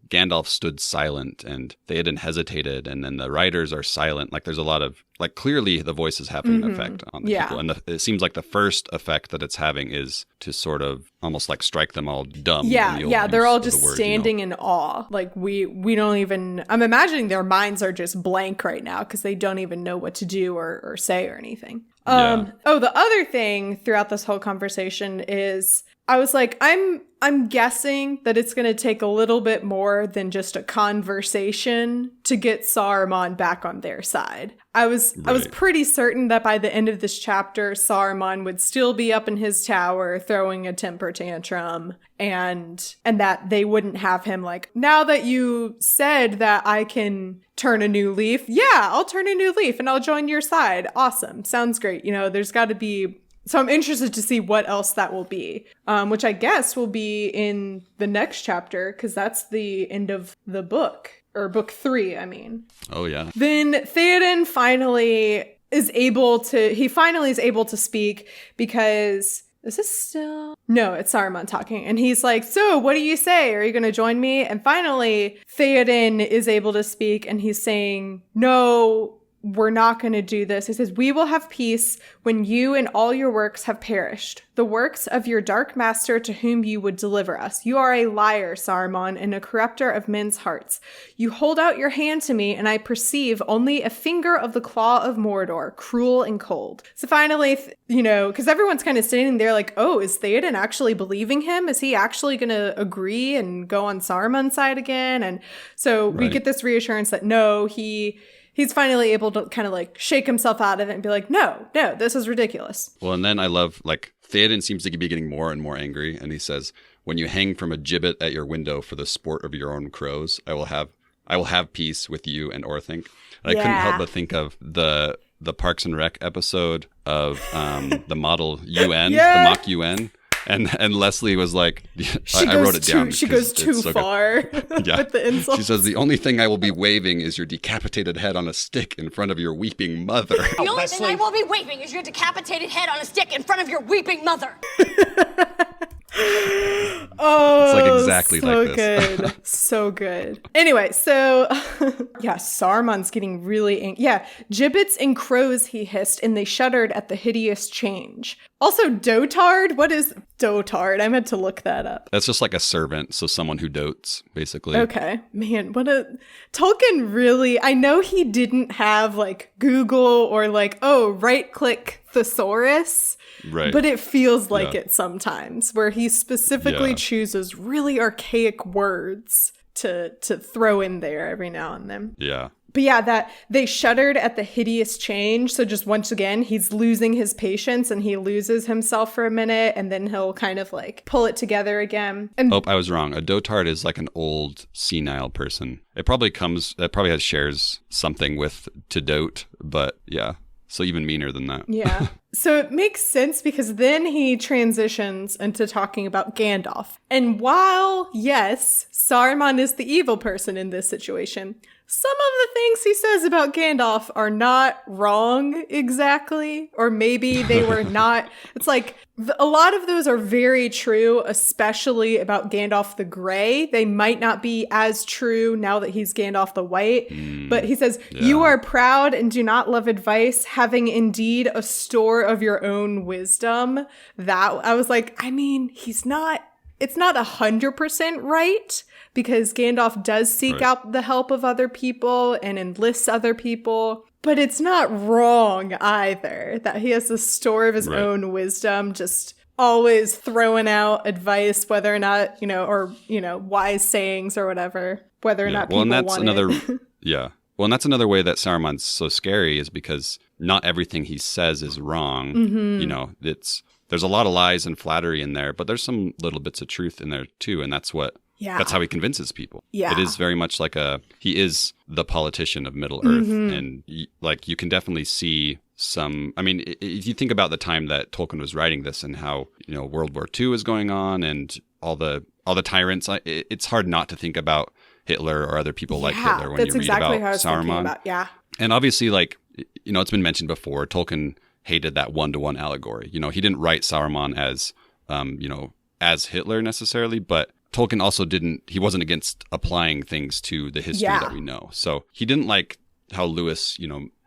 Gandalf stood silent and Theoden hesitated. And then the writers are silent. Like there's a lot of, like clearly the voice is having an effect on the people. And it seems like the first effect that it's having is to sort of almost like strike them all dumb. Yeah, they're all just standing in awe. Like we don't even, I'm imagining their minds are just blank right now because they don't even know what to do or say or anything. Oh, the other thing throughout this whole conversation is I was like, I'm guessing that it's going to take a little bit more than just a conversation to get Saruman back on their side. I was pretty certain that by the end of this chapter, Saruman would still be up in his tower throwing a temper tantrum, and that they wouldn't have him like, now that you said that I can turn a new leaf, I'll turn a new leaf and I'll join your side. Awesome. Sounds great. There's got to be. So I'm interested to see what else that will be, which I guess will be in the next chapter, because that's the end of the book, or book 3, I mean. Oh, yeah. Then Theoden finally is able to speak, because Is this still? No, it's Saruman talking. And he's like, so what do you say? Are you going to join me? And finally, Theoden is able to speak and he's saying, no, we're not going to do this. He says, we will have peace when you and all your works have perished. The works of your dark master to whom you would deliver us. You are a liar, Saruman, and a corrupter of men's hearts. You hold out your hand to me, and I perceive only a finger of the claw of Mordor, cruel and cold. So finally, because everyone's kind of standing there like, oh, is Theoden actually believing him? Is he actually going to agree and go on Saruman's side again? And so we get this reassurance that no, he's finally able to kind of like shake himself out of it and be like, no, this is ridiculous. Well, and then I love, like, Theoden seems to be getting more and more angry. And he says, when you hang from a gibbet at your window for the sport of your own crows, I will have peace with you and Orthanc. And I couldn't help but think of the Parks and Rec episode of the model UN, the mock UN. And Leslie was like, I wrote it down. She goes too far with the insults. She says, the only thing I will be waving is your decapitated head on a stick in front of your weeping mother. The only thing I will be waving is your decapitated head on a stick in front of your weeping mother. Oh, it's like exactly so like this. Good. So good. Anyway, so Saruman's getting really angry. Yeah, gibbets and crows, he hissed, and they shuddered at the hideous change. Also, dotard? What is dotard? I meant to look that up. That's just like a servant, so someone who dotes, basically. Okay. Man, Tolkien really, I know he didn't have like Google or like, right-click thesaurus. Right. But it feels like it sometimes, where he specifically chooses really archaic words to throw in there every now and then. Yeah. But yeah, that they shuddered at the hideous change. So just once again, he's losing his patience and he loses himself for a minute and then he'll kind of like pull it together again. And I was wrong. A dotard is like an old senile person. It probably shares something with to dote, but yeah. So even meaner than that. Yeah. So it makes sense because then he transitions into talking about Gandalf. And while, yes, Saruman is the evil person in this situation, some of the things he says about Gandalf are not wrong exactly, or maybe they were not. It's like a lot of those are very true, especially about Gandalf the Grey. They might not be as true now that he's Gandalf the White, but he says, you are proud and do not love advice, having indeed a store of your own wisdom. That I was like, I mean, it's not 100% right, because Gandalf does seek out the help of other people and enlists other people. But it's not wrong either that he has a store of his own wisdom, just always throwing out advice, whether or not, wise sayings or whatever, whether or not people want it. Yeah. Well, and that's another way that Saruman's so scary, is because not everything he says is wrong. Mm-hmm. There's a lot of lies and flattery in there, but there's some little bits of truth in there too. And that's how he convinces people. Yeah. It is very much like he is the politician of Middle Earth. Mm-hmm. And you can definitely see some, I mean, if you think about the time that Tolkien was writing this and how, World War II is going on and all the tyrants, it's hard not to think about Hitler or other people like Hitler when you read about Saruman. Yeah. And obviously, it's been mentioned before, Tolkien hated that one-to-one allegory. He didn't write Saruman as Hitler necessarily, but Tolkien also he wasn't against applying things to the history that we know. So he didn't like how Lewis,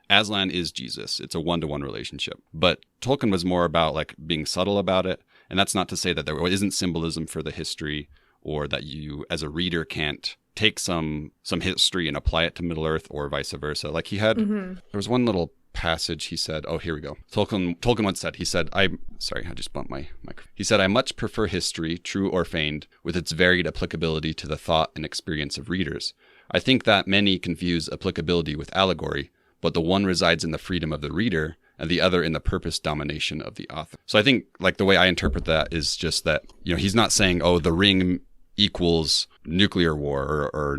Aslan is Jesus. It's a one-to-one relationship. But Tolkien was more about being subtle about it. And that's not to say that there isn't symbolism for the history, or that you as a reader can't take some history and apply it to Middle Earth, or vice versa. He had, there was one little passage he said, here we go. Tolkien once said, I just bumped my microphone. He said, I much prefer history, true or feigned, with its varied applicability to the thought and experience of readers. I think that many confuse applicability with allegory, but the one resides in the freedom of the reader and the other in the purpose domination of the author. So I think the way I interpret that is just that, he's not saying, the ring equals nuclear war or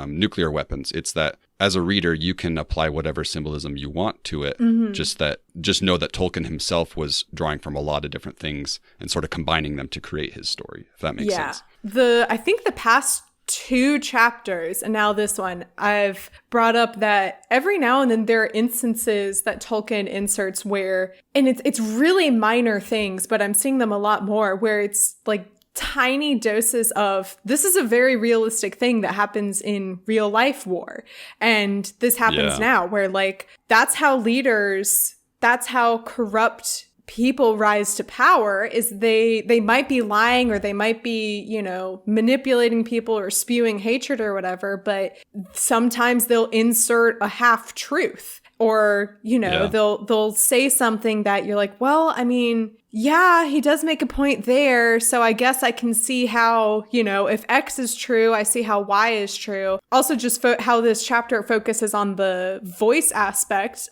nuclear weapons. It's that as a reader, you can apply whatever symbolism you want to it. Mm-hmm. Just know that Tolkien himself was drawing from a lot of different things and sort of combining them to create his story, if that makes sense. I think the past 2 chapters, and now this one, I've brought up that every now and then there are instances that Tolkien inserts where, and it's really minor things, but I'm seeing them a lot more, where it's like tiny doses of, this is a very realistic thing that happens in real life war. And this happens now, where like, that's how corrupt people rise to power, is they might be lying, or they might be, you know, manipulating people or spewing hatred or whatever, but sometimes they'll insert a half truth, or, you know, they'll say something that you're like, well, I mean, yeah, he does make a point there, so I guess I can see how, you know, if X is true, I see how Y is true. Also, just how this chapter focuses on the voice aspect.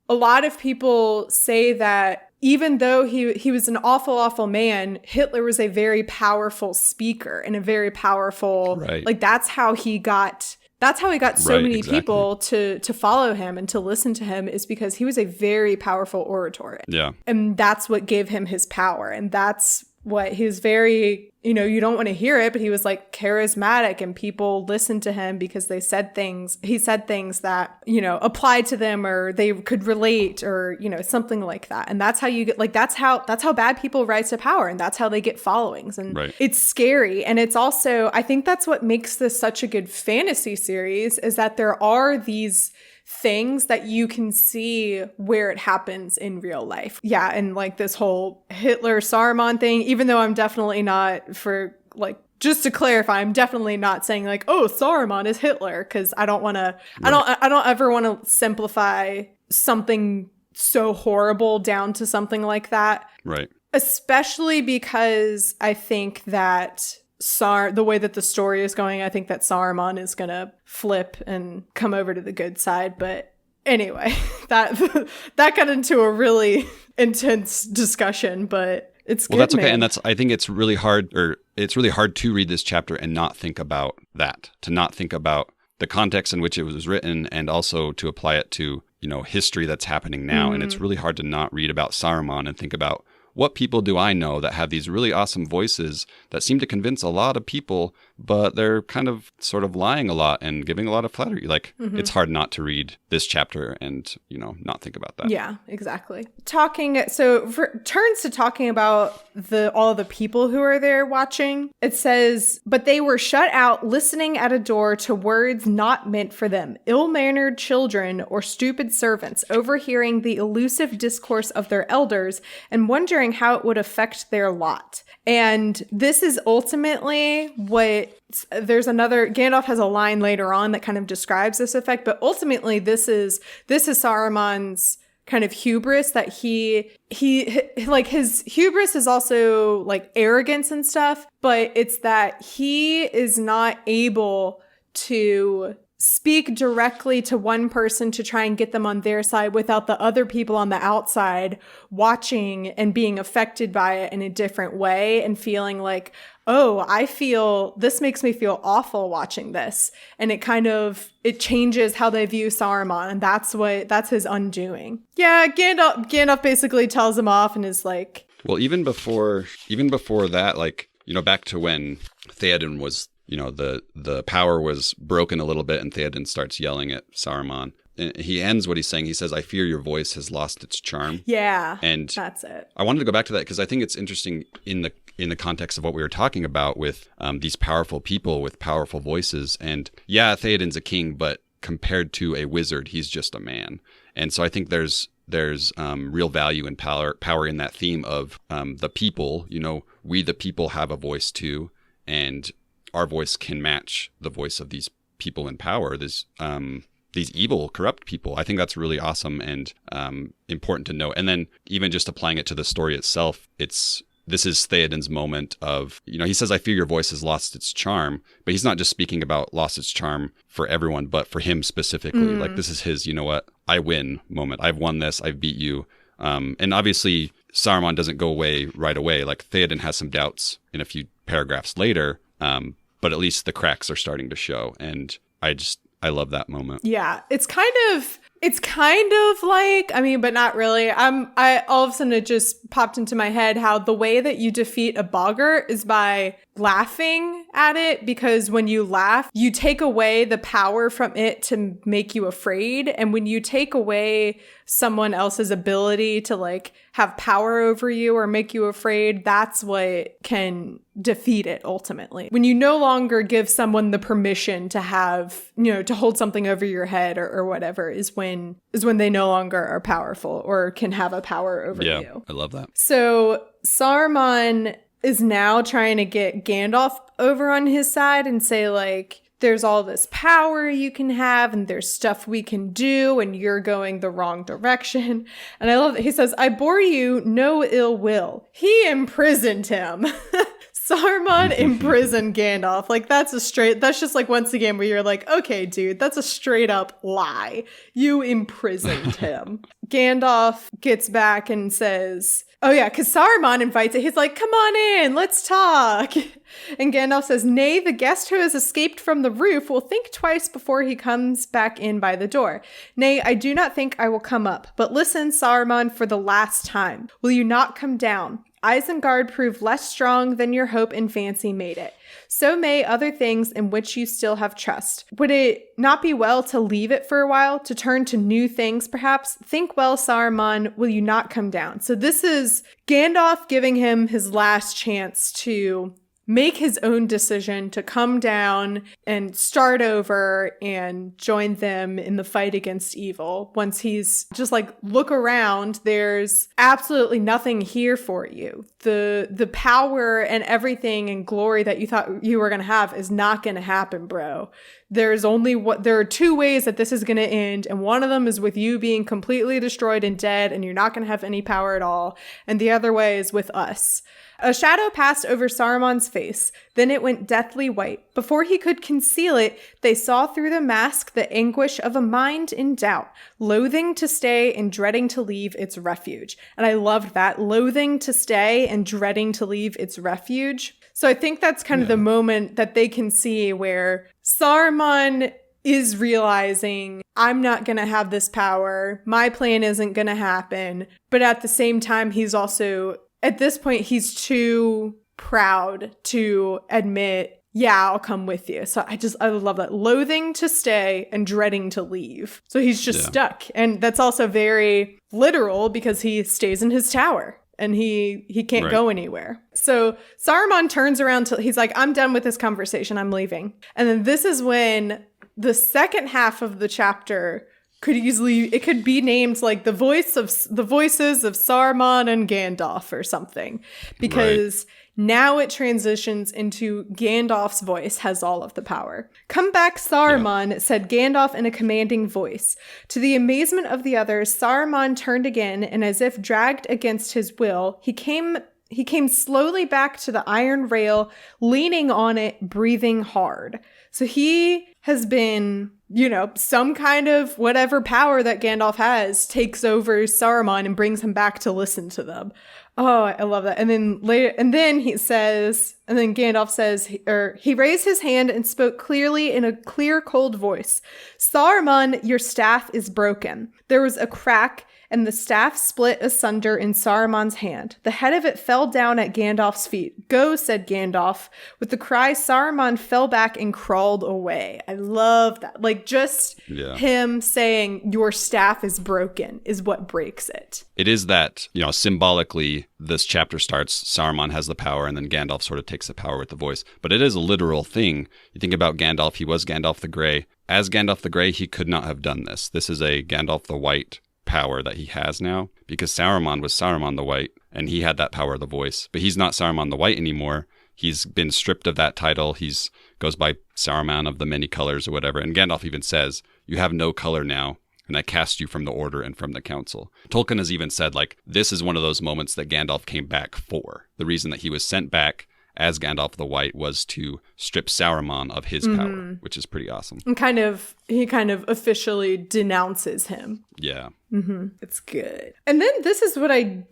A lot of people say that even though he was an awful man, Hitler was a very powerful speaker and a very powerful, like, that's how he got so many people to follow him and to listen to him, is because he was a very powerful orator. Yeah. And that's what gave him his power. And that's what he was very, you know, you don't want to hear it, but he was like charismatic, and people listened to him because he said things that, you know, applied to them, or they could relate, or, you know, something like that. And that's how you get, like, that's how bad people rise to power, and that's how they get followings. And it's scary. And it's also, I think that's what makes this such a good fantasy series, is that there are these things that you can see where it happens in real life. Yeah, and like this whole Hitler Saruman thing, even though I'm definitely not, for like, just to clarify, I'm definitely not saying like, oh, Saruman is Hitler, because I don't want to, I don't ever want to simplify something so horrible down to something like that. Right. Especially because I think that the way that the story is going, I think that Saruman is going to flip and come over to the good side. But anyway, that got into a really intense discussion, but it's good. Well, that's okay. Man. And I think it's really hard to read this chapter and not think about that, to not think about the context in which it was written, and also to apply it to, you know, history that's happening now. And it's really hard to not read about Saruman and think about, what people do I know that have these really awesome voices that seem to convince a lot of people, but they're kind of sort of lying a lot and giving a lot of flattery? Like, it's hard not to read this chapter and, you know, not think about that. Yeah, exactly. Turns to talking about all the people who are there watching. It says, but they were shut out, listening at a door to words not meant for them, ill-mannered children or stupid servants, overhearing the elusive discourse of their elders and wondering how it would affect their lot. And this is ultimately Gandalf has a line later on that kind of describes this effect, but ultimately this is Saruman's kind of hubris, that he like, his hubris is also like arrogance and stuff, but it's that he is not able to speak directly to one person to try and get them on their side without the other people on the outside watching and being affected by it in a different way, and feeling like, oh, this makes me feel awful watching this. And it changes how they view Saruman, and that's his undoing. Yeah, Gandalf basically tells him off and is like, well, even before that, like, you know, back to when Theoden was, you know, the power was broken a little bit, and Theoden starts yelling at Saruman. And he ends what he's saying. He says, I fear your voice has lost its charm. Yeah, and that's it. I wanted to go back to that because I think it's interesting in the context of what we were talking about with these powerful people with powerful voices. And yeah, Theoden's a king, but compared to a wizard, he's just a man. And so I think there's real value and power in that theme of the people. You know, we the people have a voice too, and our voice can match the voice of these people in power, these evil, corrupt people. I think that's really awesome and important to note. And then even just applying it to the story itself, this is Theoden's moment of, you know, he says, I fear your voice has lost its charm, but he's not just speaking about lost its charm for everyone, but for him specifically. Like, this is his, you know what, I win moment. I've won this. I've beat you. And obviously Saruman doesn't go away right away. Like, Theoden has some doubts in a few paragraphs later. But at least the cracks are starting to show. And I love that moment. Yeah, it's kind of like, I mean, but not really. I all of a sudden it just popped into my head how the way that you defeat a boggart is by laughing at it, because when you laugh, you take away the power from it to make you afraid. And when you take away someone else's ability to like have power over you or make you afraid, that's what can defeat it ultimately. When you no longer give someone the permission to have, to hold something over your head or whatever is when they no longer are powerful or can have a power over you. Yeah, I love that. So Saruman is now trying to get Gandalf over on his side and say, like, there's all this power you can have and there's stuff we can do and you're going the wrong direction. And I love that he says, I bore you no ill will. He imprisoned him. Saruman imprisoned Gandalf. Like, that's just like, once again, where you're like, okay, dude, that's a straight up lie. You imprisoned him. Gandalf gets back and says, oh yeah, because Saruman invites it. He's like, come on in, let's talk. And Gandalf says, nay, the guest who has escaped from the roof will think twice before he comes back in by the door. Nay, I do not think I will come up. But listen, Saruman, for the last time. Will you not come down? Isengard proved less strong than your hope and fancy made it. So may other things in which you still have trust. Would it not be well to leave it for a while, to turn to new things perhaps? Think well, Saruman, will you not come down? So this is Gandalf giving him his last chance to make his own decision to come down and start over and join them in the fight against evil. Once he's just like, look around, there's absolutely nothing here for you. The power and everything and glory that you thought you were going to have is not going to happen, bro. There are two ways that this is going to end, and one of them is with you being completely destroyed and dead, and you're not going to have any power at all. And the other way is with us. A shadow passed over Saruman's face. Then it went deathly white. Before he could conceal it, they saw through the mask the anguish of a mind in doubt, loathing to stay and dreading to leave its refuge. And I loved that. Loathing to stay and dreading to leave its refuge. So I think that's kind of the moment that they can see where Saruman is realizing, I'm not going to have this power. My plan isn't going to happen. But at the same time, he's also, at this point, he's too proud to admit, yeah, I'll come with you. So I love that. Loathing to stay and dreading to leave. So he's just stuck. And that's also very literal because he stays in his tower. And he can't go anywhere. So Saruman turns around he's like, I'm done with this conversation. I'm leaving. And then this is when the second half of the chapter it could be named like the voices of Saruman and Gandalf or something. Because now it transitions into Gandalf's voice has all of the power. Come back, Saruman, said Gandalf in a commanding voice. To the amazement of the others, Saruman turned again, and as if dragged against his will, he came slowly back to the iron rail, leaning on it, breathing hard. So he has been, some kind of whatever power that Gandalf has takes over Saruman and brings him back to listen to them. Oh, I love that. And then Gandalf says, he raised his hand and spoke clearly in a clear, cold voice. Saruman, your staff is broken. There was a crack, and the staff split asunder in Saruman's hand. The head of it fell down at Gandalf's feet. Go, said Gandalf. With the cry, Saruman fell back and crawled away. I love that. Like, just him saying, your staff is broken is what breaks it. It is that, symbolically, this chapter starts, Saruman has the power, and then Gandalf sort of takes the power with the voice. But it is a literal thing. You think about Gandalf, he was Gandalf the Grey. As Gandalf the Grey, he could not have done this. This is a Gandalf the White power that he has now, because Saruman was Saruman the White, and he had that power of the voice. But he's not Saruman the White anymore. He's been stripped of that title. Goes by Saruman of the many colors or whatever. And Gandalf even says, you have no color now, and I cast you from the order and from the council. Tolkien has even said, like, this is one of those moments that Gandalf came back for. The reason that he was sent back as Gandalf the White was to strip Saruman of his power, which is pretty awesome. And he kind of officially denounces him. Yeah. Mm-hmm. It's good. And then this is what I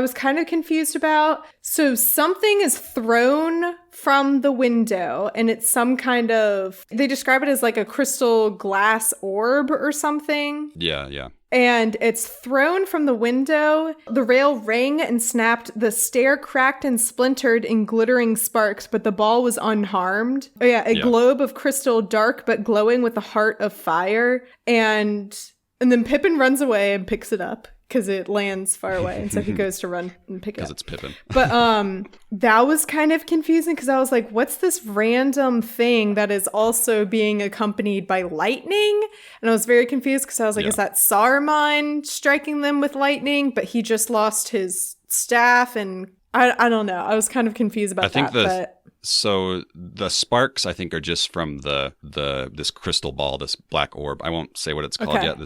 was kind of confused about. So something is thrown from the window, and it's some they describe it as like a crystal glass orb or something. Yeah. and it's thrown from the window. The rail rang and snapped. The stair cracked and splintered in glittering sparks, but the ball was unharmed. Oh yeah, a globe of crystal, dark but glowing with a heart of fire. And then Pippin runs away and picks it up because it lands far away. And so he goes to run and pick it up. Because it's Pippin. But that was kind of confusing because I was like, what's this random thing that is also being accompanied by lightning? And I was very confused because I was like, is that Saruman striking them with lightning? But he just lost his staff, and I don't know. I was kind of confused about that. So the sparks, I think, are just from this crystal ball, this black orb. I won't say what it's called yet.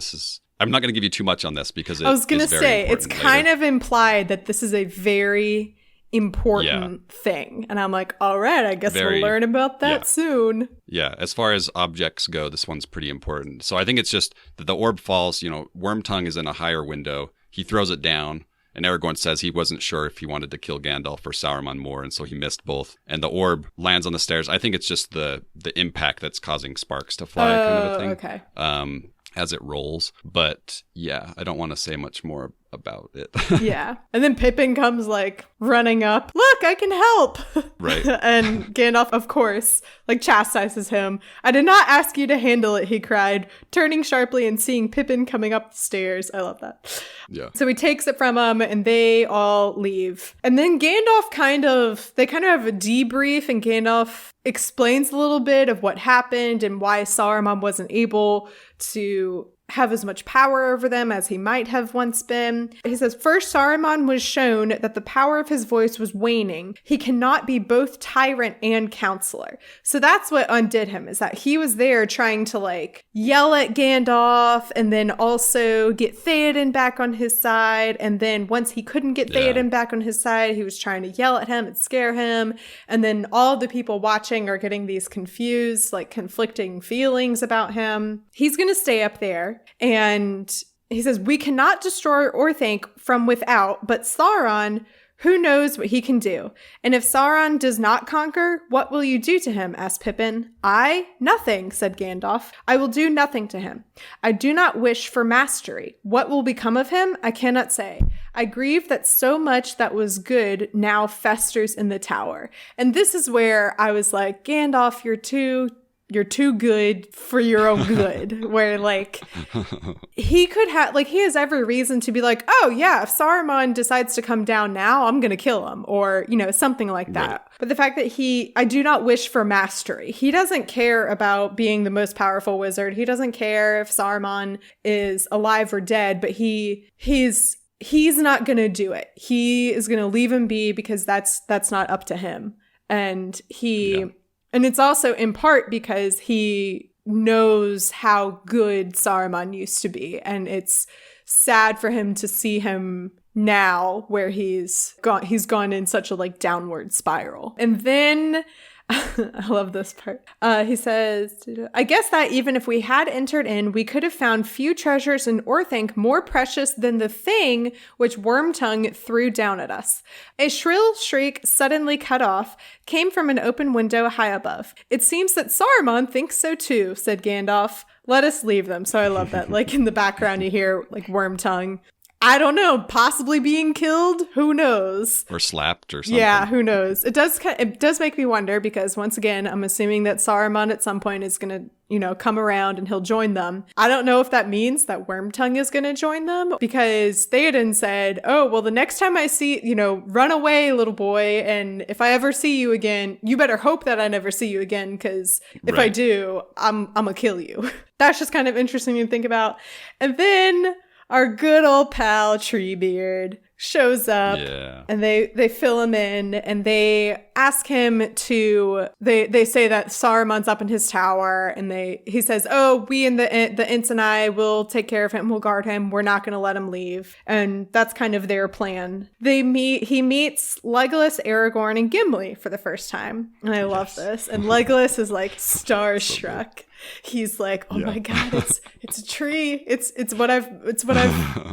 I'm not going to give you too much on this because I was going to say it's kind of implied that this is a very important thing. And I'm like, all right, I guess we'll learn about that soon. Yeah, as far as objects go, this one's pretty important. So I think it's just that the orb falls, Wormtongue is in a higher window. He throws it down. And Aragorn says he wasn't sure if he wanted to kill Gandalf or Saruman more, and so he missed both. And the orb lands on the stairs. I think it's just the impact that's causing sparks to fly, kind of a thing. Okay. As it rolls. But yeah, I don't want to say much more about it. Yeah. And then Pippin comes running up. Look, I can help. Right. And Gandalf, of course, chastises him. I did not ask you to handle it, he cried, turning sharply and seeing Pippin coming up the stairs. I love that. Yeah. So he takes it from him and they all leave. And then Gandalf they kind of have a debrief, and Gandalf explains a little bit of what happened and why Saruman wasn't able to have as much power over them as he might have once been. He says, first Saruman was shown that the power of his voice was waning. He cannot be both tyrant and counselor. So that's what undid him, is that he was there trying to yell at Gandalf and then also get Theoden back on his side. And then once he couldn't get Theoden back on his side, he was trying to yell at him and scare him. And then all the people watching are getting these confused, conflicting feelings about him. He's going to stay up there. And he says, we cannot destroy or think from without, but Sauron, who knows what he can do? And if Sauron does not conquer, what will you do to him? Asked Pippin. I? Nothing, said Gandalf. I will do nothing to him. I do not wish for mastery. What will become of him? I cannot say. I grieve that so much that was good now festers in the tower. And this is where I was like, Gandalf, you're too good for your own good. Where he could have he has every reason to be oh yeah, if Saruman decides to come down now, I'm gonna kill him, or something like that. Right. But the fact that I do not wish for mastery. He doesn't care about being the most powerful wizard. He doesn't care if Saruman is alive or dead, but he's not gonna do it. He is gonna leave him be because that's not up to him. And And it's also in part because he knows how good Saruman used to be. And it's sad for him to see him now where he's gone in such a downward spiral. And then I love this part. He says, I guess that even if we had entered in, we could have found few treasures in Orthanc more precious than the thing which Wormtongue threw down at us. A shrill shriek, suddenly cut off, came from an open window high above. It seems that Saruman thinks so too, said Gandalf. Let us leave them. So I love that. In the background, you hear Wormtongue. I don't know, possibly being killed? Who knows? Or slapped or something. Yeah, who knows? It does make me wonder because once again, I'm assuming that Saruman at some point is going to, come around and he'll join them. I don't know if that means that Wormtongue is going to join them because Theoden said, oh, well, the next time I see, run away, little boy. And if I ever see you again, you better hope that I never see you again because if I do, I'm going to kill you. That's just kind of interesting to think about. And then our good old pal Treebeard shows up and they fill him in and they ask him to they say that Saruman's up in his tower and he says, oh, we and the Ents and I will take care of him, we'll guard him, we're not going to let him leave. And that's kind of their plan. He meets Legolas, Aragorn, and Gimli for the first time, and I love this. And Legolas is starstruck. he's like, oh my God, it's a tree. It's what I've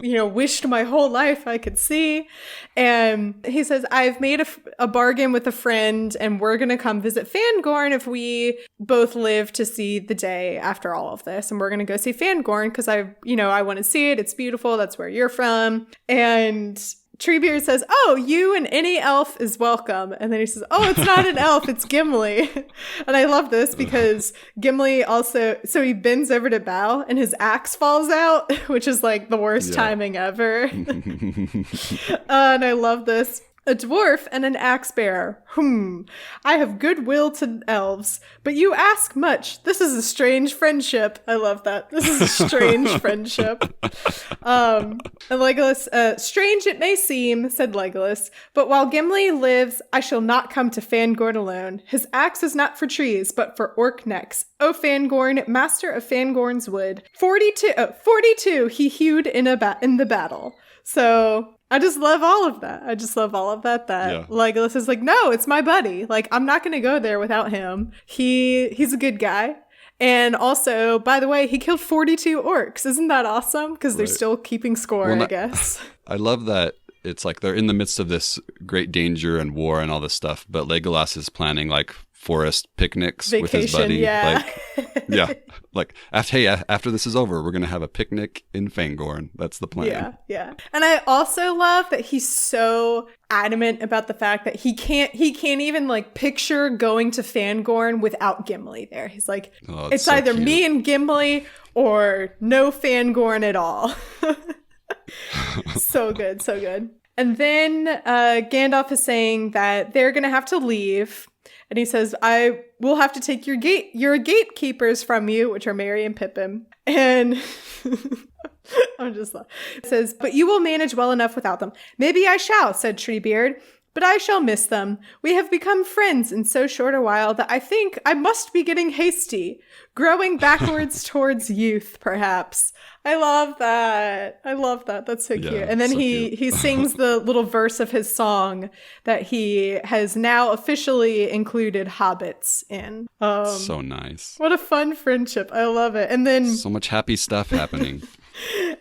wished my whole life I could see. And he says, I've made a bargain with a friend, and we're going to come visit Fangorn if we both live to see the day after all of this. And we're going to go see Fangorn because I want to see it. It's beautiful. That's where you're from. And Treebeard says, oh, you and any elf is welcome. And then he says, oh, it's not an elf, it's Gimli. And I love this because Gimli also, so he bends over to bow and his axe falls out, which is like the worst timing ever. And I love this. A dwarf and an axe bearer. I have goodwill to elves, but you ask much. This is a strange friendship. I love that. This is a strange friendship. And Legolas, strange it may seem, said Legolas, but while Gimli lives, I shall not come to Fangorn alone. His axe is not for trees, but for orc necks. O Fangorn, master of Fangorn's wood. 42 he hewed in the battle. So I just love all of that. That Legolas is like, no, it's my buddy. Like, I'm not going to go there without him. He's a good guy. And also, by the way, he killed 42 orcs. Isn't that awesome? Because they're still keeping score, I guess. I love that it's like they're in the midst of this great danger and war and all this stuff, but Legolas is planning like forest picnics with his buddy. Like after this is over, we're gonna have a picnic in Fangorn. That's the plan. Yeah. And I also love that he's so adamant about the fact that he can't even like picture going to Fangorn without Gimli there. He's like, it's so either cute. Me and Gimli or no Fangorn at all. So good. And then Gandalf is saying that they're gonna have to leave. And he says, I will have to take your gatekeepers from you, which are Merry and Pippin. And I'm just laughing. It says, but you will manage well enough without them. Maybe I shall, said Treebeard, but I shall miss them. We have become friends in so short a while that I think I must be getting hasty, growing backwards towards youth, perhaps. I love that. That's so cute. And then he sings the little verse of his song that he has now officially included hobbits in. So nice. What a fun friendship. I love it. And then so much happy stuff happening.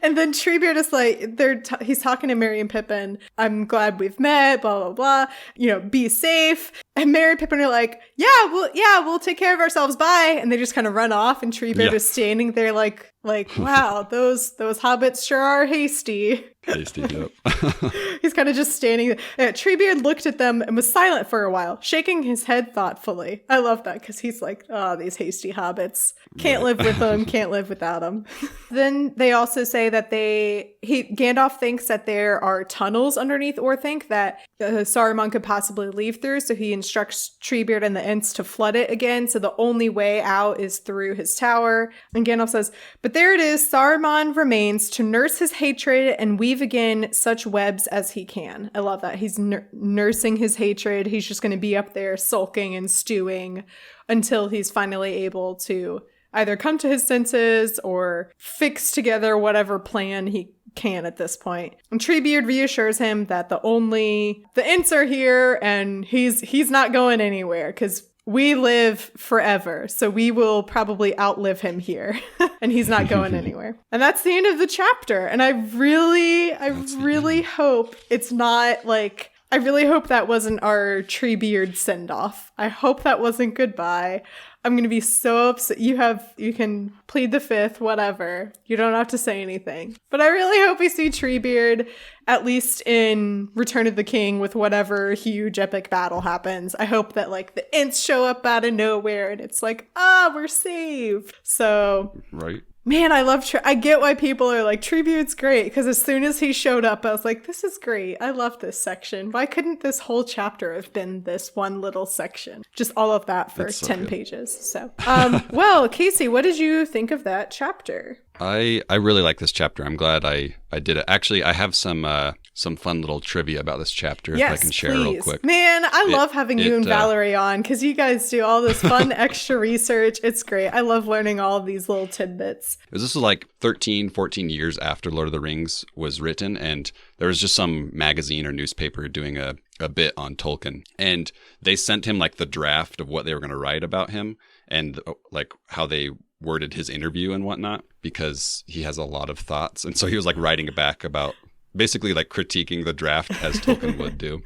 And then Treebeard is like, he's talking to Merry and Pippin. I'm glad we've met, blah, blah, blah. Be safe. And Merry and Pippin are like, we'll take care of ourselves. Bye. And they just kind of run off. And Treebeard is standing there like, wow, those hobbits sure are hasty. Yep. He's kind of just standing there. Treebeard looked at them and was silent for a while, shaking his head thoughtfully. I love that because he's like, oh, these hasty hobbits. Can't live with them, can't live without them. Then they also say that Gandalf thinks that there are tunnels underneath Orthanc that Saruman could possibly leave through, so he instructs Treebeard and the Ents to flood it again, so the only way out is through his tower. And Gandalf says, but there it is, Saruman remains to nurse his hatred and weave again such webs as he can. I love that. He's nursing his hatred. He's just going to be up there sulking and stewing until he's finally able to either come to his senses or fix together whatever plan he can at this point. And Treebeard reassures him that the Ents are here and he's not going anywhere because we live forever, so we will probably outlive him here. And he's not going anywhere. And that's the end of the chapter. And I really hope it's not like, I really hope that wasn't our Treebeard send-off. I hope that wasn't goodbye. I'm going to be so upset. You can plead the fifth, whatever. You don't have to say anything. But I really hope we see Treebeard, at least in Return of the King, with whatever huge epic battle happens. I hope that like the Ents show up out of nowhere and it's like, we're saved. So, right. Man, I love I get why people are like, Treebeard's great, because as soon as he showed up, I was like, this is great. I love this section. Why couldn't this whole chapter have been this one little section? Just all of that for 10 pages. So, well, Casey, what did you think of that chapter? I really like this chapter. I'm glad I did it. Actually, I have some fun little trivia about this chapter, if I can share real quick. Man, I love having you and Valerie on because you guys do all this fun extra research. It's great. I love learning all of these little tidbits. This was like 13, 14 years after Lord of the Rings was written, and there was just some magazine or newspaper doing a bit on Tolkien, and they sent him like the draft of what they were going to write about him and like how they worded his interview and whatnot, because he has a lot of thoughts. And so he was like writing back about basically like critiquing the draft as Tolkien would do.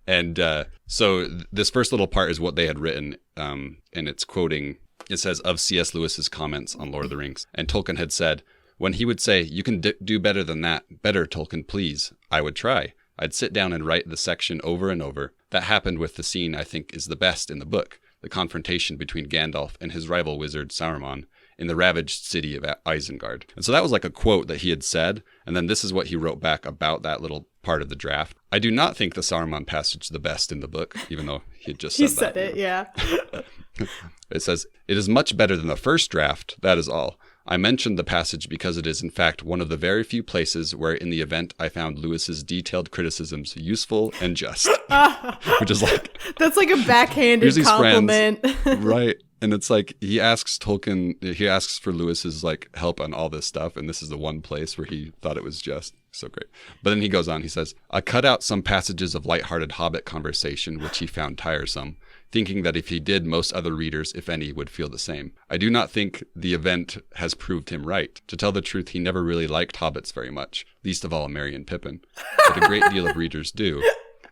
And so this first little part is what they had written, and it's quoting, it says, of C.S. Lewis's comments on Lord of the Rings. And Tolkien had said, when he would say, you can do better than that, better, Tolkien, please, I would try. I'd sit down and write the section over and over. That happened with the scene I think is the best in the book, the confrontation between Gandalf and his rival wizard Saruman in the ravaged city of Isengard. And so that was like a quote that he had said, and then this is what he wrote back about that little part of the draft. I do not think the Saruman passage is the best in the book, even though he had just said that. He said it, yeah. It says, it is much better than the first draft, that is all. I mentioned the passage because it is in fact one of the very few places where in the event I found Lewis's detailed criticisms useful and just. Which is like... That's like a backhanded compliment. Right. And it's like, he asks for Lewis's like help on all this stuff. And this is the one place where he thought it was just so great. But then he goes on, he says, I cut out some passages of lighthearted Hobbit conversation, which he found tiresome, thinking that if he did, most other readers, if any, would feel the same. I do not think the event has proved him right. To tell the truth, he never really liked hobbits very much, least of all Merry and Pippin. But a great deal of readers do,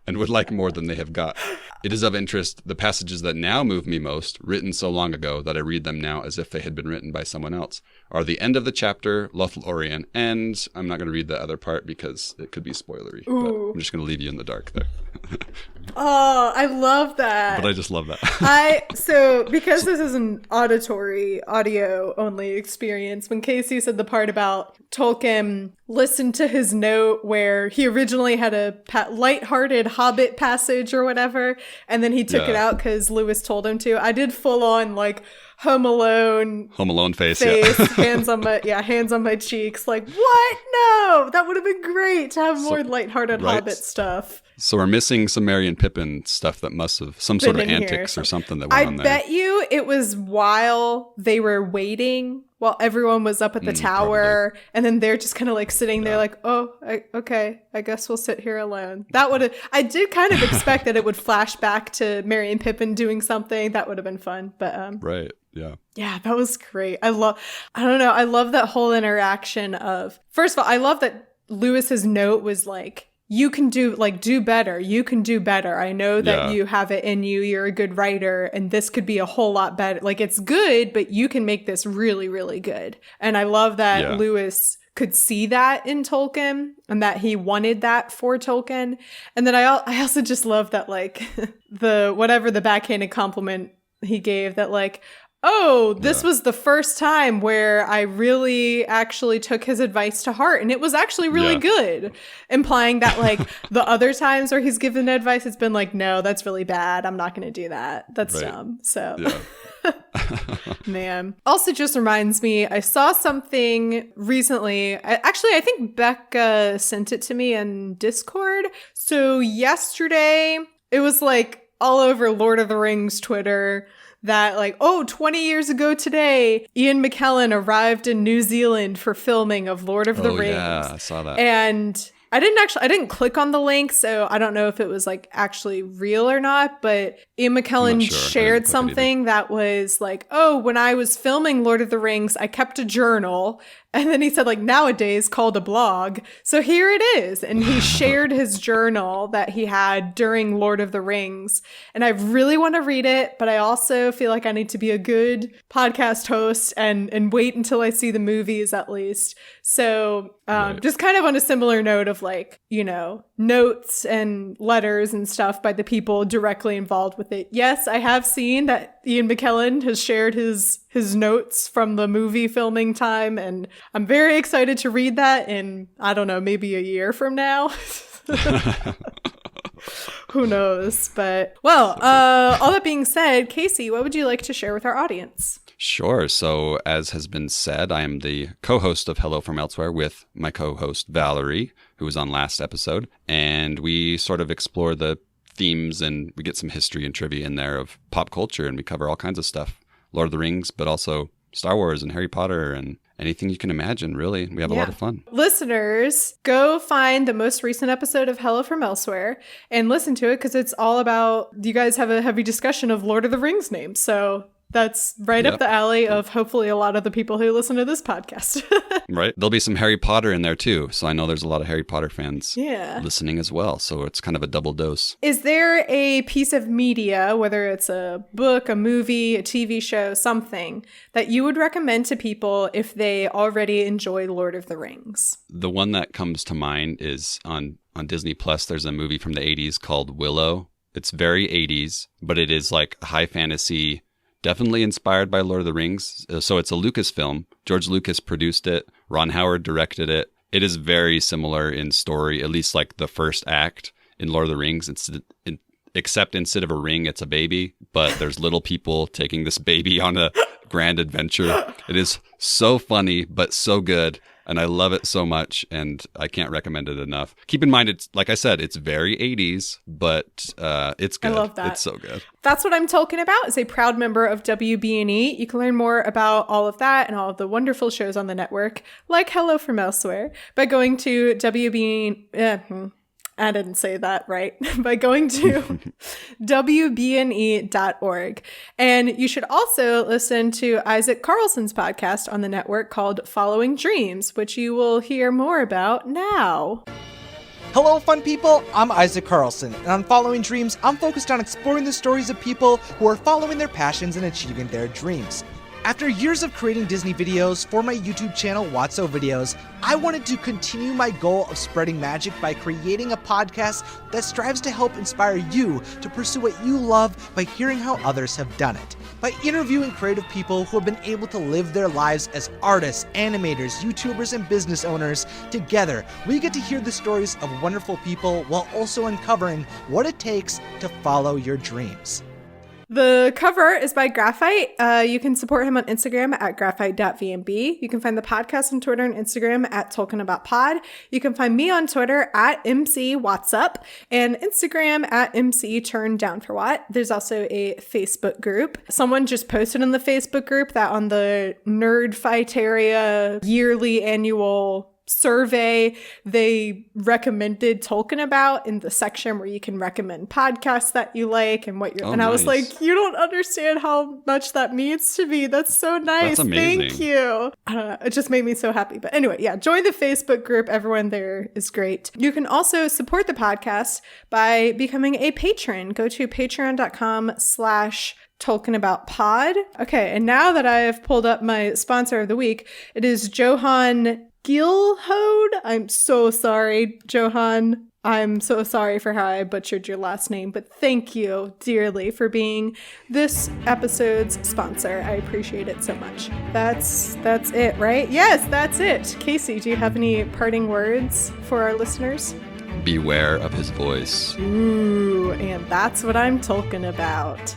and would like more than they have got. It is of interest, the passages that now move me most, written so long ago that I read them now as if they had been written by someone else, are the end of the chapter, Lothlorien, and I'm not going to read the other part because it could be spoilery. But I'm just going to leave you in the dark there. Oh, I love that. But I just love that. Because this is an audio only experience, when Casey said the part about Tolkien listened to his note where he originally had a lighthearted Hobbit passage or whatever, and then he took it out because Lewis told him to. I did full on like Home Alone face. Yeah. hands on my cheeks. Like, what? No, that would have been great to have more lighthearted Hobbit stuff. So we're missing some Merry and Pippin stuff that must have some sort of antics or something that went on there. I bet you it was while they were waiting, while everyone was up at the tower, probably. And then they're just kind of like sitting there like, okay, I guess we'll sit here alone. I did kind of expect that it would flash back to Merry and Pippin doing something. That would have been fun. But right. Yeah. Yeah, that was great. I love that whole interaction of, first of all, I love that Lewis's note was like, you can do better. You can do better. I know that you have it in you. You're a good writer, and this could be a whole lot better. Like, it's good, but you can make this really, really good. And I love that Lewis could see that in Tolkien and that he wanted that for Tolkien. And then I also just love that, like, the backhanded compliment he gave, that like, this was the first time where I really actually took his advice to heart. And it was actually really good. Implying that, like, the other times where he's given advice, it's been like, no, that's really bad. I'm not going to do that. That's dumb. So, man. Also just reminds me, I saw something recently. I think Becca sent it to me in Discord. So yesterday, it was like all over Lord of the Rings Twitter that like, 20 years ago today, Ian McKellen arrived in New Zealand for filming of Lord of the Rings. Yeah, I saw that. And I didn't click on the link, so I don't know if it was like actually real or not, but Ian McKellen shared something that was like, when I was filming Lord of the Rings, I kept a journal. And then he said, like, nowadays called a blog. So here it is. And he shared his journal that he had during Lord of the Rings. And I really want to read it, but I also feel like I need to be a good podcast host and wait until I see the movies at least. So just kind of on a similar note of like, notes and letters and stuff by the people directly involved with it. Yes, I have seen that Ian McKellen has shared his notes from the movie filming time, and I'm very excited to read that in, I don't know, maybe a year from now. Who knows? But, well, all that being said, Casey, what would you like to share with our audience? Sure. So, as has been said, I am the co-host of Hello from Elsewhere with my co-host Valerie, who was on last episode, and we sort of explore the themes, and we get some history and trivia in there of pop culture, and we cover all kinds of stuff. Lord of the Rings, but also Star Wars and Harry Potter and anything you can imagine, really. We have a lot of fun. Listeners, go find the most recent episode of Hello from Elsewhere and listen to it, because it's all about, you guys have a heavy discussion of Lord of the Rings names. So That's right up the alley of hopefully a lot of the people who listen to this podcast. Right. There'll be some Harry Potter in there too. So I know there's a lot of Harry Potter fans listening as well. So it's kind of a double dose. Is there a piece of media, whether it's a book, a movie, a TV show, something that you would recommend to people if they already enjoy Lord of the Rings? The one that comes to mind is on Disney Plus. There's a movie from the 80s called Willow. It's very 80s, but it is like high fantasy, definitely inspired by Lord of the Rings. So it's a Lucas film. George Lucas produced it. Ron Howard directed it. It is very similar in story, at least like the first act in Lord of the Rings. Except instead of a ring, it's a baby. But there's little people taking this baby on a grand adventure. It is so funny, but so good. And I love it so much, and I can't recommend it enough. Keep in mind, it's like I said, it's very 80s, but it's good. I love that. It's so good. That's what I'm talking about. As a proud member of WB&E, you can learn more about all of that and all of the wonderful shows on the network, like Hello from Elsewhere, by going to WB&E. I didn't say that right. By going to wbne.org. And you should also listen to Isaac Carlson's podcast on the network called Following Dreams, which you will hear more about now. Hello, fun people! I'm Isaac Carlson, and on Following Dreams, I'm focused on exploring the stories of people who are following their passions and achieving their dreams. After years of creating Disney videos for my YouTube channel, Watso Videos, I wanted to continue my goal of spreading magic by creating a podcast that strives to help inspire you to pursue what you love by hearing how others have done it. By interviewing creative people who have been able to live their lives as artists, animators, YouTubers, and business owners, together we get to hear the stories of wonderful people while also uncovering what it takes to follow your dreams. The cover is by Graphite. You can support him on Instagram at graphite.vmb. You can find the podcast on Twitter and Instagram at TolkienAboutPod. You can find me on Twitter at MCWhatsup and Instagram at MCTurnDownForWhat. There's also a Facebook group. Someone just posted in the Facebook group that on the Nerdfighteria yearly annual survey, they recommended Tolkien About in the section where you can recommend podcasts that you like and what you're. And nice. I was like, you don't understand how much that means to me. That's so nice. That's amazing. Thank you. I don't know. It just made me so happy. But anyway, yeah, join the Facebook group. Everyone there is great. You can also support the podcast by becoming a patron. Go to patreon.com/TolkienAboutPod. Okay, and now that I have pulled up my sponsor of the week, it is Johan Gilhode. I'm so sorry, Johan. I'm so sorry for how I butchered your last name, but thank you dearly for being this episode's sponsor. I appreciate it so much. That's it, right? Yes, that's it. Casey, do you have any parting words for our listeners? Beware of his voice. Ooh, and that's what I'm talking about.